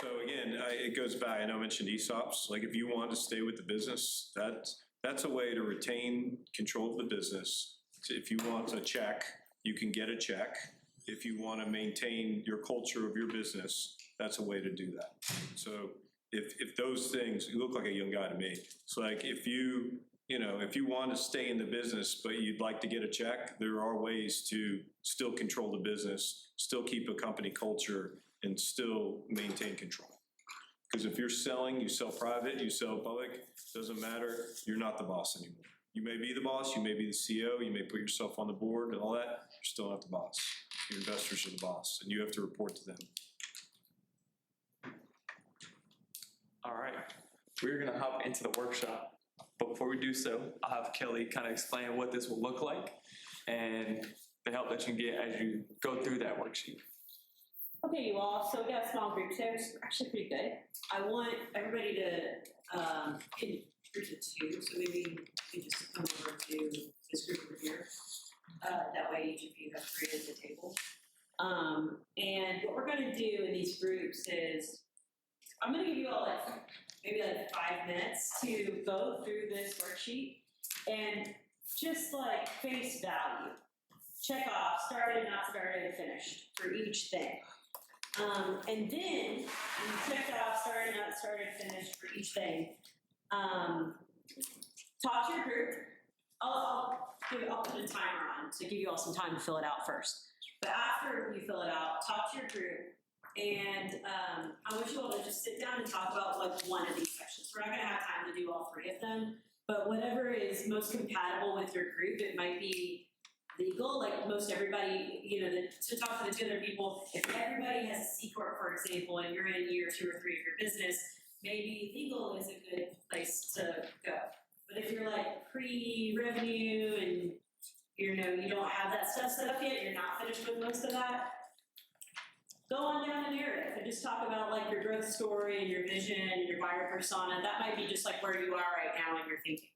So again, it goes back, I know I mentioned ESOPs, like if you want to stay with the business, that's a way to retain control of the business. So if you want a check, you can get a check. If you want to maintain your culture of your business, that's a way to do that. So if those things, you look like a young guy to me. It's like if you want to stay in the business, but you'd like to get a check, there are ways to still control the business, still keep a company culture, and still maintain control. Because if you're selling, you sell private, you sell public, doesn't matter, you're not the boss anymore. You may be the boss, you may be the CEO, you may put yourself on the board and all that, you're still not the boss. Your investors are the boss, and you have to report to them. All right, we're gonna hop into the workshop. But before we do so, I'll have Kelly kind of explain what this will look like and the help that you can get as you go through that worksheet. Okay, you all, so we got small groups there, it's actually pretty good. I want everybody to, in groups of 2, so maybe you just come over to this group over here. That way each of you have 3 at the table. And what we're gonna do in these groups is, I'm gonna give you all maybe 5 minutes to go through this worksheet and just face value. Check off, started, not started, finished for each thing. And then you check off, started, not started, finished for each thing. Talk to your group. I'll put a timer on to give you all some time to fill it out first. But after you fill it out, talk to your group. And I want you all to just sit down and talk about one of these sections. We're not gonna have time to do all 3 of them, but whatever is most compatible with your group, it might be legal, like most everybody, to talk to the 2 other people. If everybody has a C Corp, for example, and you're in year 2 or 3 of your business, maybe legal is a good place to go. But if you're pre-revenue and you don't have that stuff set up yet, you're not finished with most of that, go on down the narrative and just talk about your growth story and your vision and your buyer persona. That might be just where you are right now in your thinking.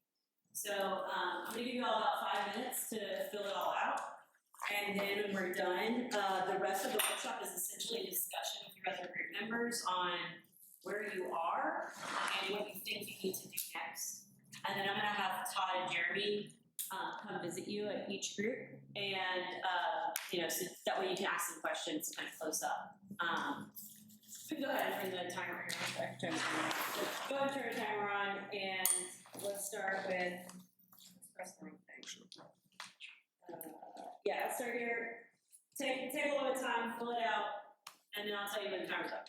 So I'm gonna give you all about 5 minutes to fill it all out. And then when we're done, the rest of the workshop is essentially a discussion with your other group members on where you are and what you think you need to do next. And then I'm gonna have Todd and Jeremy come visit you at each group, and so that way you can ask some questions, kind of close up. Go ahead and turn the timer here. Go ahead and turn the timer on, and let's start with. Let's press the wrong thing. Let's start here. take a little bit of time, fill it out, and then I'll tell you when the timer's up.